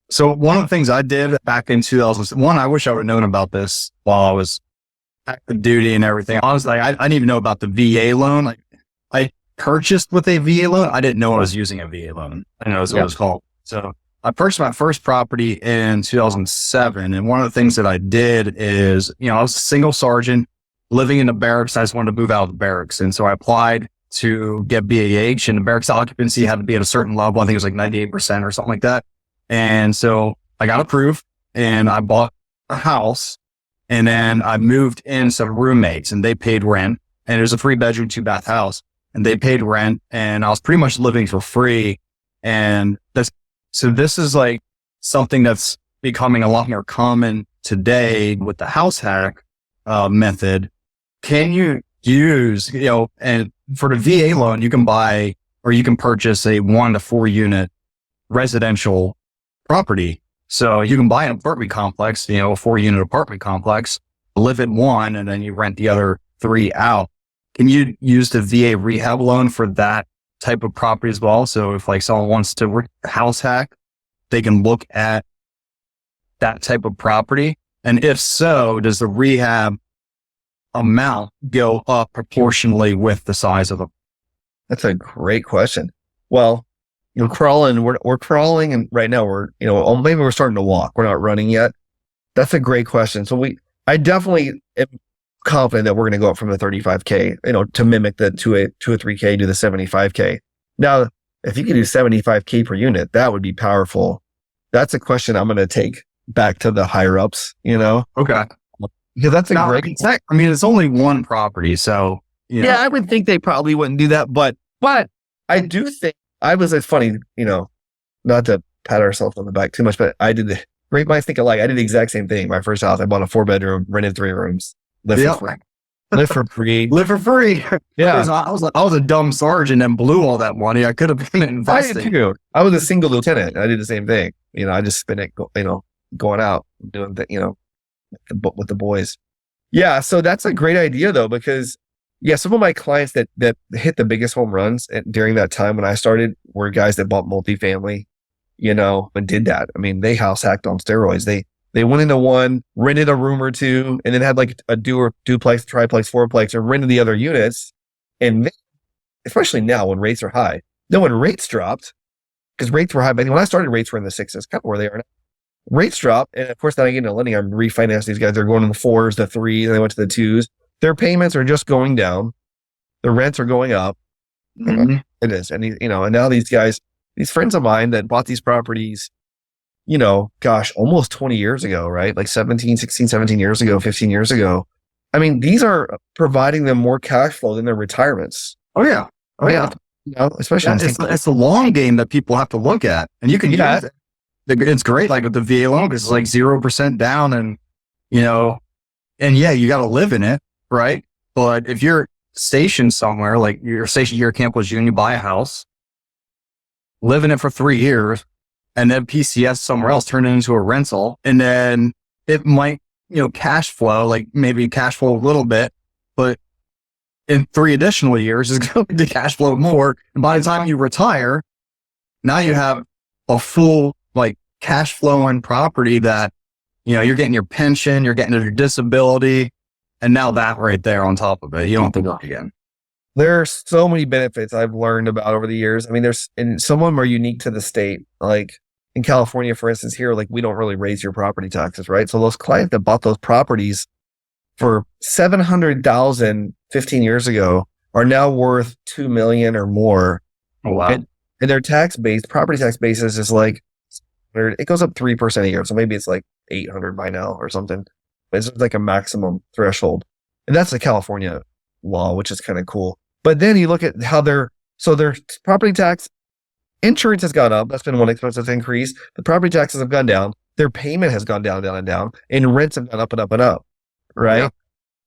So one of the things I did back in 2001, I wish I would have known about this while I was active duty and everything. Honestly, I didn't even know about the VA loan. Like I purchased with a VA loan. I didn't know I was using a VA loan. I know that's what it was called. So I purchased my first property in 2007. And one of the things that I did is, I was a single sergeant living in the barracks. I just wanted to move out of the barracks. And so I applied to get BAH, and the barracks occupancy had to be at a certain level. I think it was like 98% or something like that. And so I got approved and I bought a house, and then I moved in some roommates and they paid rent, and it was a 3-bedroom, 2-bath house, and they paid rent, and I was pretty much living for free. And this is like something that's becoming a lot more common today with the house hack method. Can you use, and for the VA loan, you can buy or you can purchase a 1 to 4 unit residential property. So you can buy an apartment complex, a 4-unit apartment complex, live in one, and then you rent the other 3 out. Can you use the VA Rehab Loan for that type of property as well? So if like someone wants to house hack, they can look at that type of property. And if so, does the rehab amount go up proportionally with the size of the? That's a great question. Well, we're crawling, and right now maybe we're starting to walk. We're not running yet. That's a great question. So I definitely am confident that we're going to go up from the 35K, to mimic the 2 or 3K to the 75K. Now, if you could do 75K per unit, that would be powerful. That's a question I'm going to take back to the higher ups, Okay. Because that's a great. It's only one property. So, Yeah, I would think they probably wouldn't do that. But I do think it's funny, not to pat ourselves on the back too much, but I did great minds think alike. I did the exact same thing. My first house, I bought a 4-bedroom, rented 3 rooms, lived for free. Live for free. Live for free. Yeah. I was a dumb sergeant and blew all that money. I could have been investing. I did too. I was a single lieutenant. I did the same thing. I just spent it, going out, doing the, with the boys. Yeah. So that's a great idea though, because some of my clients that hit the biggest home runs during that time when I started were guys that bought multifamily, and did that. I mean, they house hacked on steroids. They went into one, rented a room or 2, and then had like a duplex, triplex, fourplex, and rented the other units. And especially now when rates are high, then when rates dropped, because rates were high, but when I started, rates were in the 6s, kind of where they are now. Rates drop, and of course, then I get into lending. I'm refinancing these guys. They're going in the 4s, the 3s, and they went to the 2s. Their payments are just going down. The rents are going up. Mm-hmm. It is. And, and now these guys, these friends of mine that bought these properties, almost 20 years ago, right? Like 16, 17 years ago, 15 years ago. I mean, these are providing them more cash flow than their retirements. Oh, yeah. Especially it's the long game that people have to look at. And you can use it. It's great. Like with the VA loan, it's like 0% down and, you got to live in it. Right. But if you're stationed somewhere, like you're stationed here at Camp Lejeune, you buy a house, live in it for 3 years, and then PCS somewhere else, turn it into a rental. And then it might, cash flow, like maybe cash flow a little bit, but in 3 additional years is going to cash flow more. And by the time you retire, now you have a full like cash flowing property that, you're getting your pension, you're getting your disability. And now that right there on top of it, you don't have to look again. There are so many benefits I've learned about over the years. I mean, and some of them are unique to the state. Like in California, for instance, here, like we don't really raise your property taxes, right? So those clients that bought those properties for $700,000 15 years ago are now worth $2 million or more. Oh, wow. And their property tax basis is like, it goes up 3% a year. So maybe it's like 800 by now or something. It's like a maximum threshold. And that's the California law, which is kind of cool. But then you look at how their property tax, insurance has gone up. That's been one expensive increase. The property taxes have gone down. their payment has gone down, down, and down, and rents have gone up and up and up. Right. Yeah.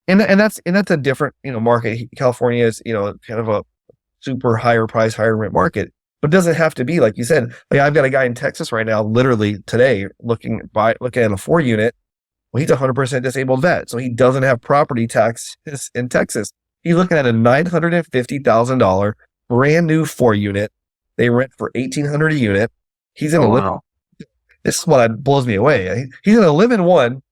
And that's a different, market. California is, kind of a super higher price, higher rent market, but it doesn't have to be like you said. Like I've got a guy in Texas right now, literally today, looking at a 4-unit. Well, he's a 100% disabled vet, so he doesn't have property taxes in Texas. He's looking at a $950,000 brand new 4-unit. They rent for $1,800 a unit. He's in This is what blows me away. He's going to live in one.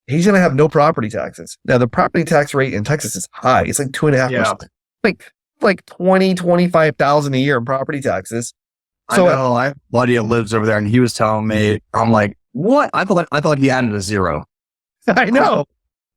He's going to have no property taxes. Now, the property tax rate in Texas is high. It's like 2.5%. Like 20, 25,000 a year in property taxes. So I know, my buddy lives over there, and he was telling me, I'm like, what? I thought he added a zero. I know.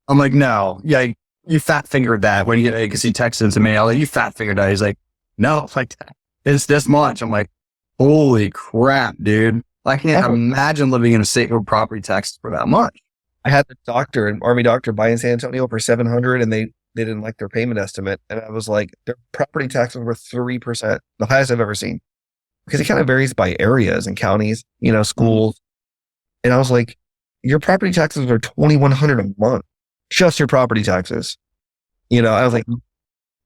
I'm like, no. Yeah, you fat fingered that when because he texted to me. I was like, you fat fingered that. He's like, no, like it's this much. I'm like, holy crap, dude. I can't imagine living in a state where property taxes for that much. I had an Army doctor buy in San Antonio for $700, and they didn't like their payment estimate. And I was like, their property taxes were 3%, the highest I've ever seen. Because it kind of varies by areas and counties, schools. And I was like, your property taxes are $2,100 a month, just your property taxes. I was like,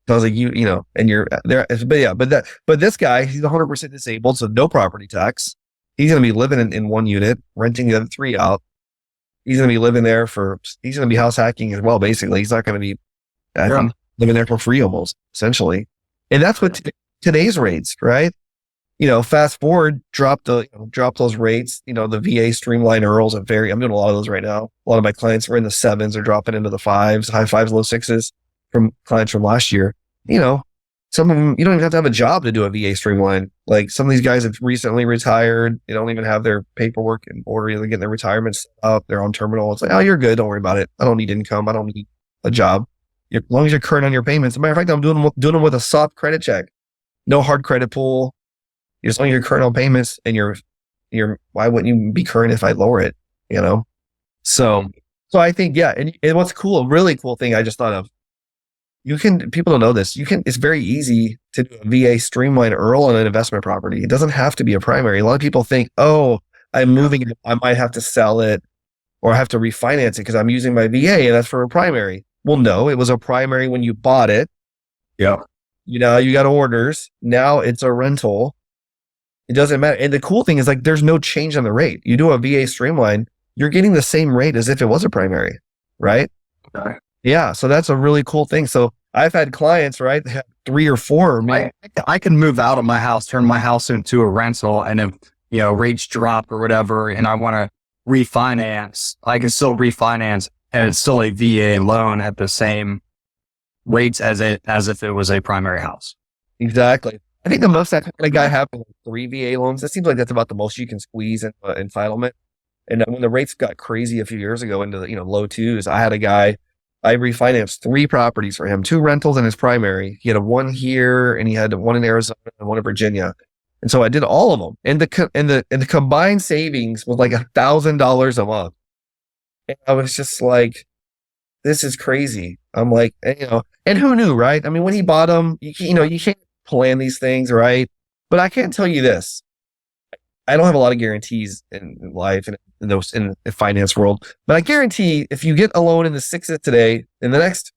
and you're there. But this guy, he's 100% disabled, so no property tax. He's going to be living in one unit, renting the other 3 out. He's going to be living there he's going to be house hacking as well, basically. He's not going to be living there for free almost, essentially. And that's what today's rates, right? Fast forward, drop those rates. The VA streamline IRRRLs I'm doing a lot of those right now. A lot of my clients were in the 7s or dropping into the 5s, high 5s, low 6s from clients from last year. Some of them, you don't even have to have a job to do a VA streamline. Like some of these guys have recently retired. They don't even have their paperwork in order. They're getting their retirements up. They're on terminal. It's like, oh, you're good. Don't worry about it. I don't need income. I don't need a job. As long as you're current on your payments. As a matter of fact, I'm doing them with a soft credit check. No hard credit pull. As long as you're current on payments and you're, why wouldn't you be current if I lower it? So I think, yeah. And what's cool, a really cool thing I just thought of, people don't know this. It's very easy to do a VA streamline IRRRL on an investment property. It doesn't have to be a primary. A lot of people think, oh, I'm moving it. I might have to sell it or I have to refinance it because I'm using my VA and that's for a primary. Well, no, it was a primary when you bought it. Yeah. You got orders. Now it's a rental. It doesn't matter. And the cool thing is there's no change on the rate. You do a VA streamline, you're getting the same rate as if it was a primary, right? Okay. Yeah. So that's a really cool thing. So I've had clients, right? They have 3 or 4. I can move out of my house, turn my house into a rental. And if, rates drop or whatever, and I want to refinance, I can still refinance and it's still a VA loan at the same rates as if it was a primary house. Exactly. I think the most that kind of guy have 3 VA loans. That seems like that's about the most you can squeeze in entitlement. And when the rates got crazy a few years ago into the low 2s, I had a guy, I refinanced 3 properties for him, 2 rentals and his primary. He had one here and he had one in Arizona and one in Virginia. And so I did all of them. And the combined savings was like $1,000 a month. And I was just like, this is crazy. I'm like, and who knew, right? I mean, when he bought them, you can't plan these things, right? But I can't tell you this. I don't have a lot of guarantees in life and in the finance world, but I guarantee if you get a loan in the 6s today, in the next,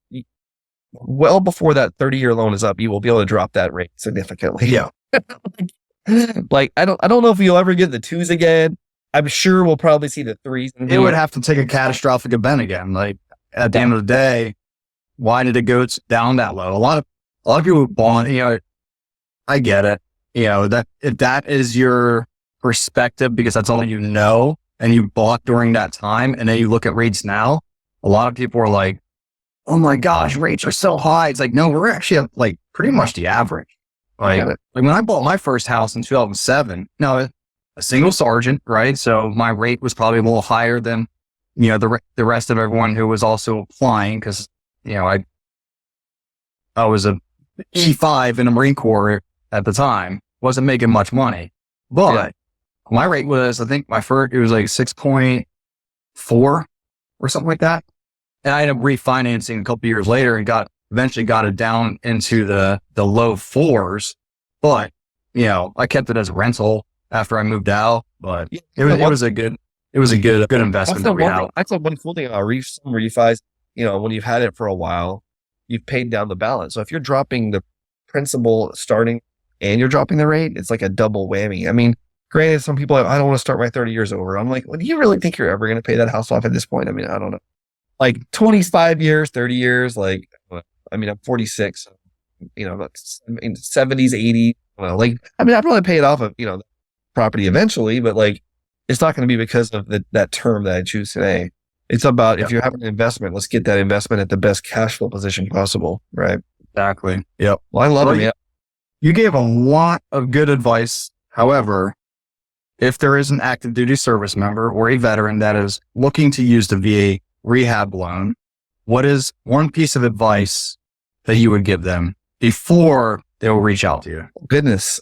well before that 30-year loan is up, you will be able to drop that rate significantly. Yeah. I don't know if you'll ever get the 2s again. I'm sure we'll probably see the 3s. It would have to take a catastrophic event again. Like at the end of the day, why did it go down that low? A lot of people bought, I get it. That if that is your perspective, because that's all and you bought during that time, and then you look at rates now, a lot of people are like, oh my gosh, rates are so high. It's like, no, we're actually at pretty much the average. Like when I bought my first house in 2007, a single sergeant, right? So my rate was probably a little higher than, the rest of everyone who was also applying because, I was a E5 in the Marine Corps at the time, wasn't making much money, but my rate was, I think it was like 6.4 or something like that. And I ended up refinancing a couple years later and eventually got it down into the low 4s. But, I kept it as a rental after I moved out. but it was a good investment that we had. That's the one cool thing about some refis, when you've had it for a while, you've paid down the balance. So if you're dropping the principal starting and you're dropping the rate, it's like a double whammy. I mean, granted, some people I don't want to start my 30 years over. I'm like, well, do you really think you're ever going to pay that house off at this point? I mean, I don't know. Like 25 years, 30 years, like, I mean, I'm 46, about 70s, 80s. I'd probably pay it off of, the property eventually, but like, it's not going to be because of that term that I choose today. It's about if you have an investment, let's get that investment at the best cash flow position possible. Right. Exactly. Yep. Well, I love it. Yeah. You gave a lot of good advice. However, if there is an active duty service member or a veteran that is looking to use the VA Rehab Loan, what is one piece of advice that you would give them before they will reach out to you? Goodness.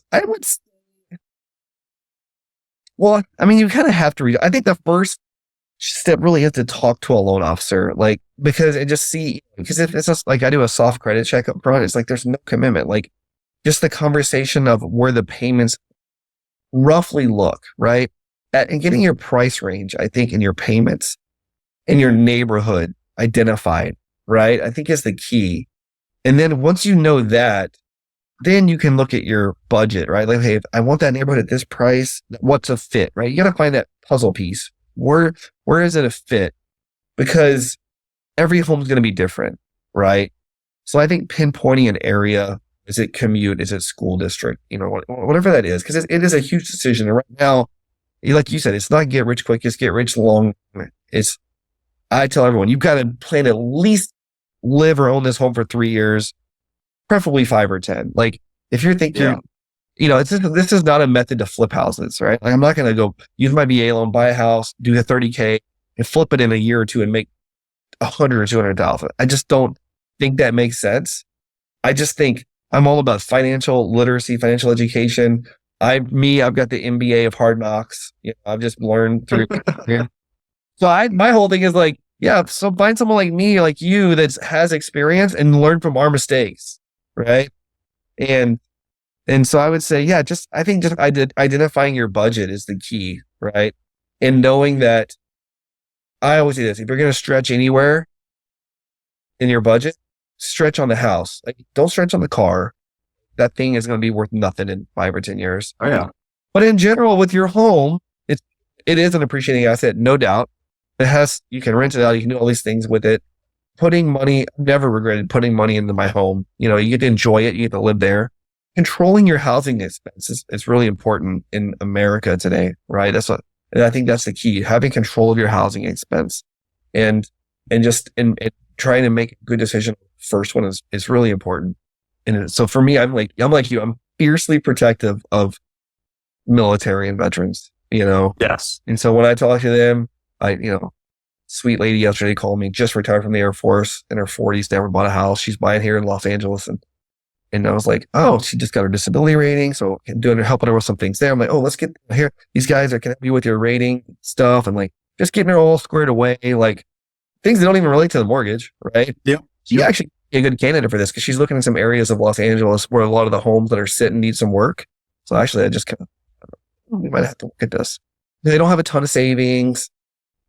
Well, I mean, you kind of have to read. I think the first step really is to talk to a loan officer, because if it's just like I do a soft credit check up front, it's like there's no commitment. Like just the conversation of where the payments roughly look, right? And getting your price range, I think, in your payments in your neighborhood identified, right? I think is the key. And then once you know that, then you can look at your budget, right? Like, hey, if I want that neighborhood at this price, what's a fit, right? You got to find that puzzle piece. Where is it a fit? Because every home is going to be different, right? So I think pinpointing an area, is it commute? Is it school district? Whatever that is, because it is a huge decision. And right now, like you said, it's not get rich quick, it's get rich long. I tell everyone, you've got to plan to at least live or own this home for 3 years, preferably 5 or 10. Like if you're thinking, this is not a method to flip houses, right? Like I'm not going to go use my VA loan, buy a house, do the 30K and flip it in a year or two and make 100 or 200,000. I just don't think that makes sense. I just think I'm all about financial literacy, financial education. I've got the MBA of hard knocks. I've just learned through. So my whole thing is like, so find someone like me, like you, that has experience and learn from our mistakes, right? And so I would say, I think identifying your budget is the key, right? And knowing that, I always say this, if you're going to stretch anywhere in your budget, stretch on the house. Like, don't stretch on the car. That thing is going to be worth nothing in 5 or 10 years. Oh yeah. But in general, with your home, it is an appreciating asset, no doubt. You can rent it out. You can do all these things with it. I've never regretted putting money into my home. You get to enjoy it. You get to live there. Controlling your housing expenses is really important in America today, right? And I think that's the key. Having control of your housing expense and trying to make a good decision. First one is really important. And so for me, I'm like you, I'm fiercely protective of military and veterans, Yes. And so when I talk to them, sweet lady yesterday called me, just retired from the Air Force in her 40s, never bought a house. She's buying here in Los Angeles. And I was like, oh, she just got her disability rating. So helping her with some things there. I'm like, oh, let's get here. These guys can help you with your rating stuff. And like, just getting her all squared away. Like things that don't even relate to the mortgage. Right. Yeah. She actually be a good candidate for this because she's looking in some areas of Los Angeles where a lot of the homes that are sitting need some work. So actually we might have to look at this. They don't have a ton of savings.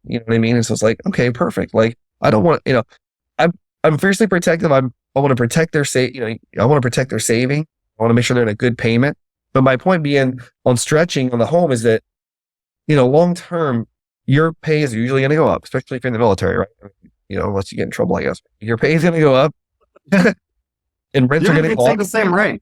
You know what I mean? And so it's like, okay, perfect. Like, I don't want, I'm fiercely protective. I want to protect their I want to protect their saving. I want to make sure they're in a good payment. But my point being on stretching on the home is that, long term, your pay is usually going to go up, especially if you're in the military, right? Unless you get in trouble, I guess. Your pay is going to go up. And rents are going to go up. The same rate.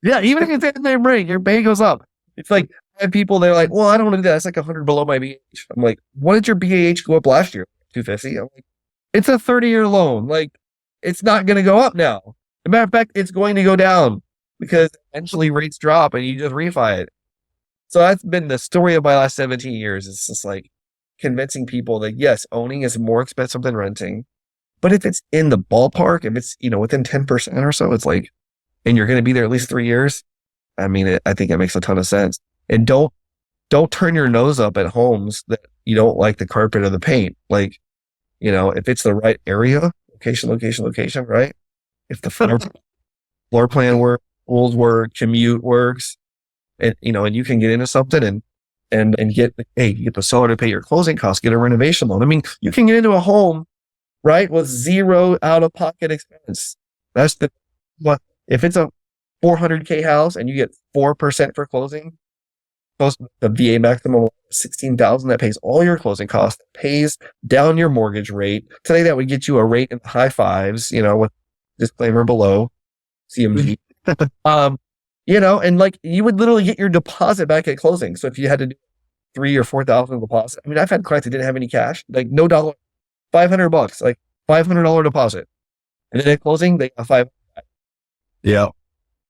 Yeah, even if you take the same rate, your pay goes up. It's like, I have people, they're like, well, I don't want to do that. It's like 100 below my BAH. I'm like, what did your BAH go up last year? 250. I'm like, it's a 30-year loan. Like, it's not going to go up now. As a matter of fact, it's going to go down because eventually rates drop and you just refi it. So that's been the story of my last 17 years. It's just like convincing people that yes, owning is more expensive than renting. But if it's in the ballpark, if it's, within 10% or so, it's like, and you're going to be there at least 3 years. I mean, I think it makes a ton of sense. And don't turn your nose up at homes that you don't like the carpet or the paint. Like, if it's the right area, location, right? If the floor plan works, rules work, commute works, and, and you can get into something and get the seller to pay your closing costs, get a renovation loan. I mean, you can get into a home, right, with zero out-of-pocket expense. That's if it's a $400K house and you get 4% for closing, the VA maximum $16,000 that pays all your closing costs, pays down your mortgage rate. Today that would get you a rate in the high fives, with disclaimer below CMG. And like you would literally get your deposit back at closing. So if you had to do $3,000 or $4,000 deposit, I mean, I've had clients that didn't have any cash, like no dollar, $500, like $500 deposit, and then at closing they got $500. Yeah.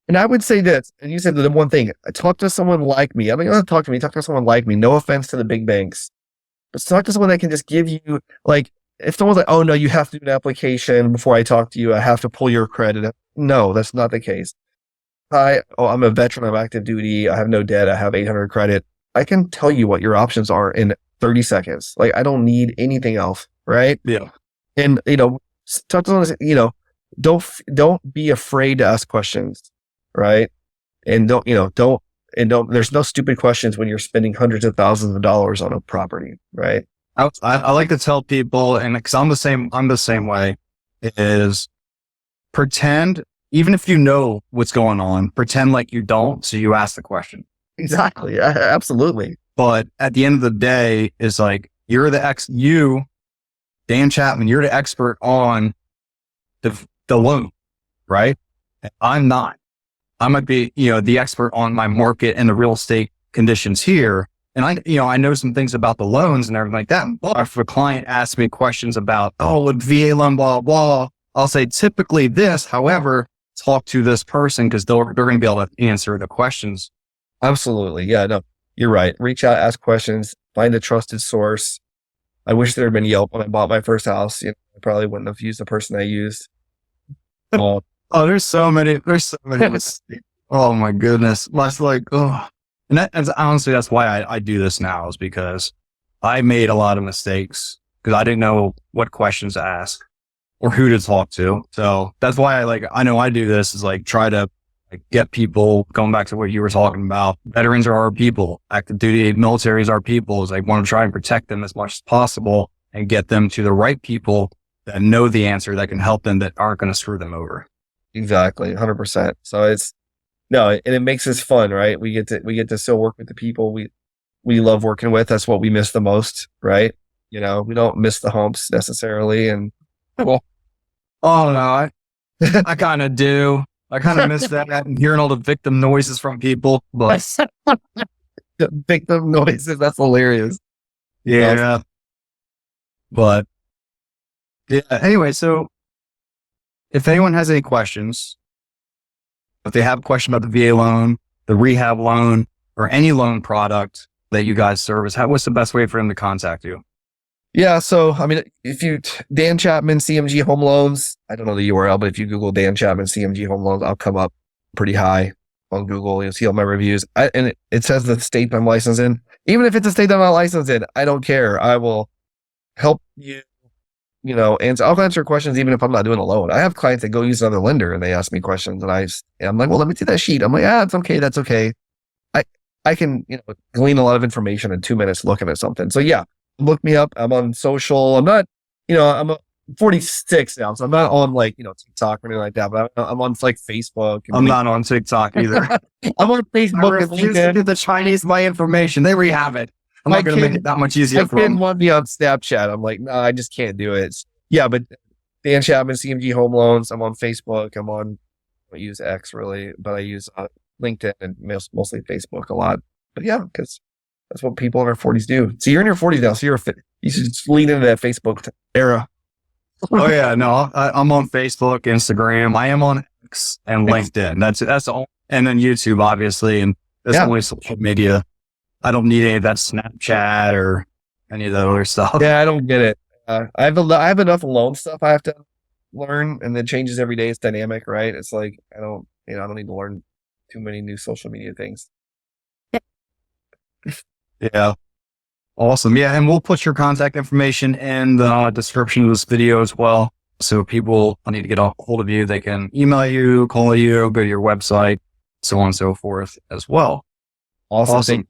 And I would say this, and you said the one thing, talk to someone like me. I mean, don't talk to me, talk to someone like me. No offense to the big banks, but talk to someone that can just give you, like, if someone's like, oh no, you have to do an application before I talk to you, I have to pull your credit. No, that's not the case. I'm a veteran of active duty. I have no debt. I have 800 credit. I can tell you what your options are in 30 seconds. Like, I don't need anything else. Right. Yeah. And, talk to someone, don't be afraid to ask questions. Right. And there's no stupid questions when you're spending hundreds of thousands of dollars on a property. Right. I like to tell people, and because I'm the same way, is pretend, even if you know what's going on, pretend like you don't. So you ask the question. Exactly. Absolutely. But at the end of the day, it's like, Dan Chapman, you're the expert on the loan, right? I'm not. I might be, the expert on my market and the real estate conditions here. And I know some things about the loans and everything like that. But if a client asks me questions about, with VA loan, blah, blah, I'll say typically this, however, talk to this person because they're going to be able to answer the questions. Absolutely. Yeah, no, you're right. Reach out, ask questions, find a trusted source. I wish there had been Yelp when I bought my first house. I probably wouldn't have used the person I used. There's so many. Oh my goodness. That's like, and honestly, that's why I do this now, is because I made a lot of mistakes because I didn't know what questions to ask or who to talk to. So that's why I know I do this, is like try to get people, going back to what you were talking about. Veterans are our people. Active duty military is our people. Is I want to try and protect them as much as possible and get them to the right people that know the answer, that can help them, that aren't going to screw them over. Exactly. 100%. So and it makes this fun, right? We get to still work with the people we love working with. That's what we miss the most, right? We don't miss the humps necessarily. And well, no, I kind of do. I kind of miss that and hearing all the victim noises from people, but the victim noises, that's hilarious. Yeah. But yeah. Anyway, so if anyone has any questions, if they have a question about the VA loan, the rehab loan, or any loan product that you guys service, what's the best way for them to contact you? Yeah. So, I mean, if you, Dan Chapman, CMG Home Loans, I don't know the URL, but if you Google Dan Chapman, CMG Home Loans, I'll come up pretty high on Google. You'll see all my reviews. And it says the state I'm licensed in. Even if it's a state that I'm not licensed in, I don't care. I will help you, I'll answer questions even if I'm not doing a loan. I have clients that go use another lender and they ask me questions and I'm like, well, let me see that sheet. I'm like, it's okay. That's okay. I can, glean a lot of information in 2 minutes looking at something. So yeah, look me up. I'm on social. I'm not, I'm 46 now, so I'm not on TikTok or anything like that, but I'm on Facebook. I'm not on TikTok either. I'm on Facebook. I refuse to give the Chinese my information. There we have it. I'm not going to make it that much easier for them. I didn't want to be on Snapchat. I'm like, no, I just can't do it. Yeah, but Dan Chapman, CMG Home Loans. I'm on Facebook. I use X really, but I use LinkedIn and mostly Facebook a lot. But yeah, because that's what people in their 40s do. So you're in your 40s now, so you should just lean into that Facebook era. Oh yeah, no, I'm on Facebook, Instagram. I am on X and LinkedIn. That's all, and then YouTube, obviously, and that's only social media. I don't need any of that Snapchat or any of that other stuff. Yeah, I don't get it. I have enough loan stuff I have to learn, and it changes every day. It's dynamic, right? It's like I don't need to learn too many new social media things. Yeah. Awesome. Yeah. And we'll put your contact information in the description of this video as well. So people need to get a hold of you, they can email you, call you, go to your website, so on and so forth as well. Awesome.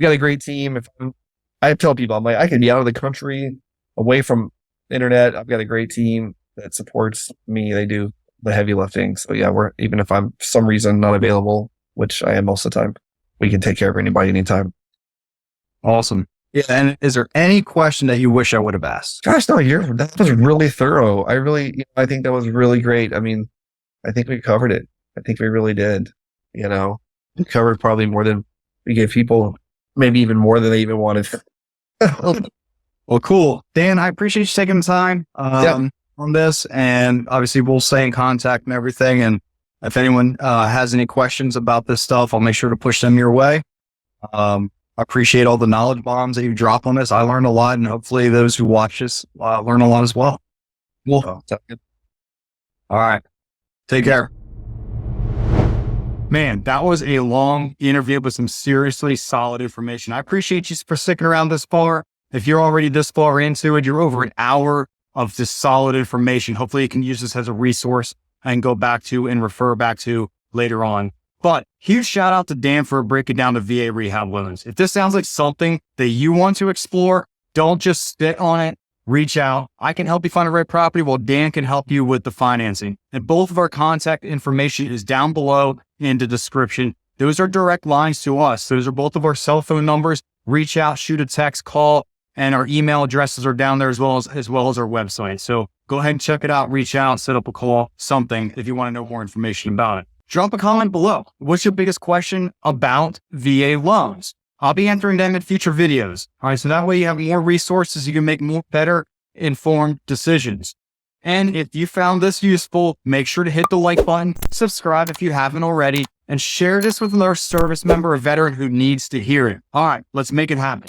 we got a great team. I tell people, I'm like, I can be out of the country, away from internet. I've got a great team that supports me. They do the heavy lifting. So yeah, even if I'm for some reason not available, which I am most of the time, we can take care of anybody anytime. Awesome. Yeah. And is there any question that you wish I would have asked? Gosh, no, that was really thorough. I think that was really great. I mean, I think we covered it. I think we really did. We covered probably more than we gave people, maybe even more than they even wanted. Well, cool. Dan, I appreciate you taking the time on this. And obviously we'll stay in contact and everything. And if anyone has any questions about this stuff, I'll make sure to push them your way. I appreciate all the knowledge bombs that you drop on this. I learned a lot, and hopefully those who watch this learn a lot as well. Cool. Sounds good. All right. Take care. Man, that was a long interview with some seriously solid information. I appreciate you for sticking around this far. If you're already this far into it, you're over an hour of just solid information. Hopefully you can use this as a resource and go back to and refer back to later on. But huge shout out to Dan for breaking down the VA Rehab Loans. If this sounds like something that you want to explore, don't just sit on it. Reach out. I can help you find the right property while Dan can help you with the financing. And both of our contact information is down below in the description. Those are direct lines to us. Those are both of our cell phone numbers. Reach out, shoot a text, call, and our email addresses are down there as well as our website. So go ahead and check it out, reach out, set up a call, something if you want to know more information about it. Drop a comment below. What's your biggest question about VA loans? I'll be answering them in future videos. All right. So that way you have more resources. You can make more better informed decisions. And if you found this useful, make sure to hit the like button, subscribe if you haven't already, and share this with another service member or veteran who needs to hear it. All right. Let's make it happen.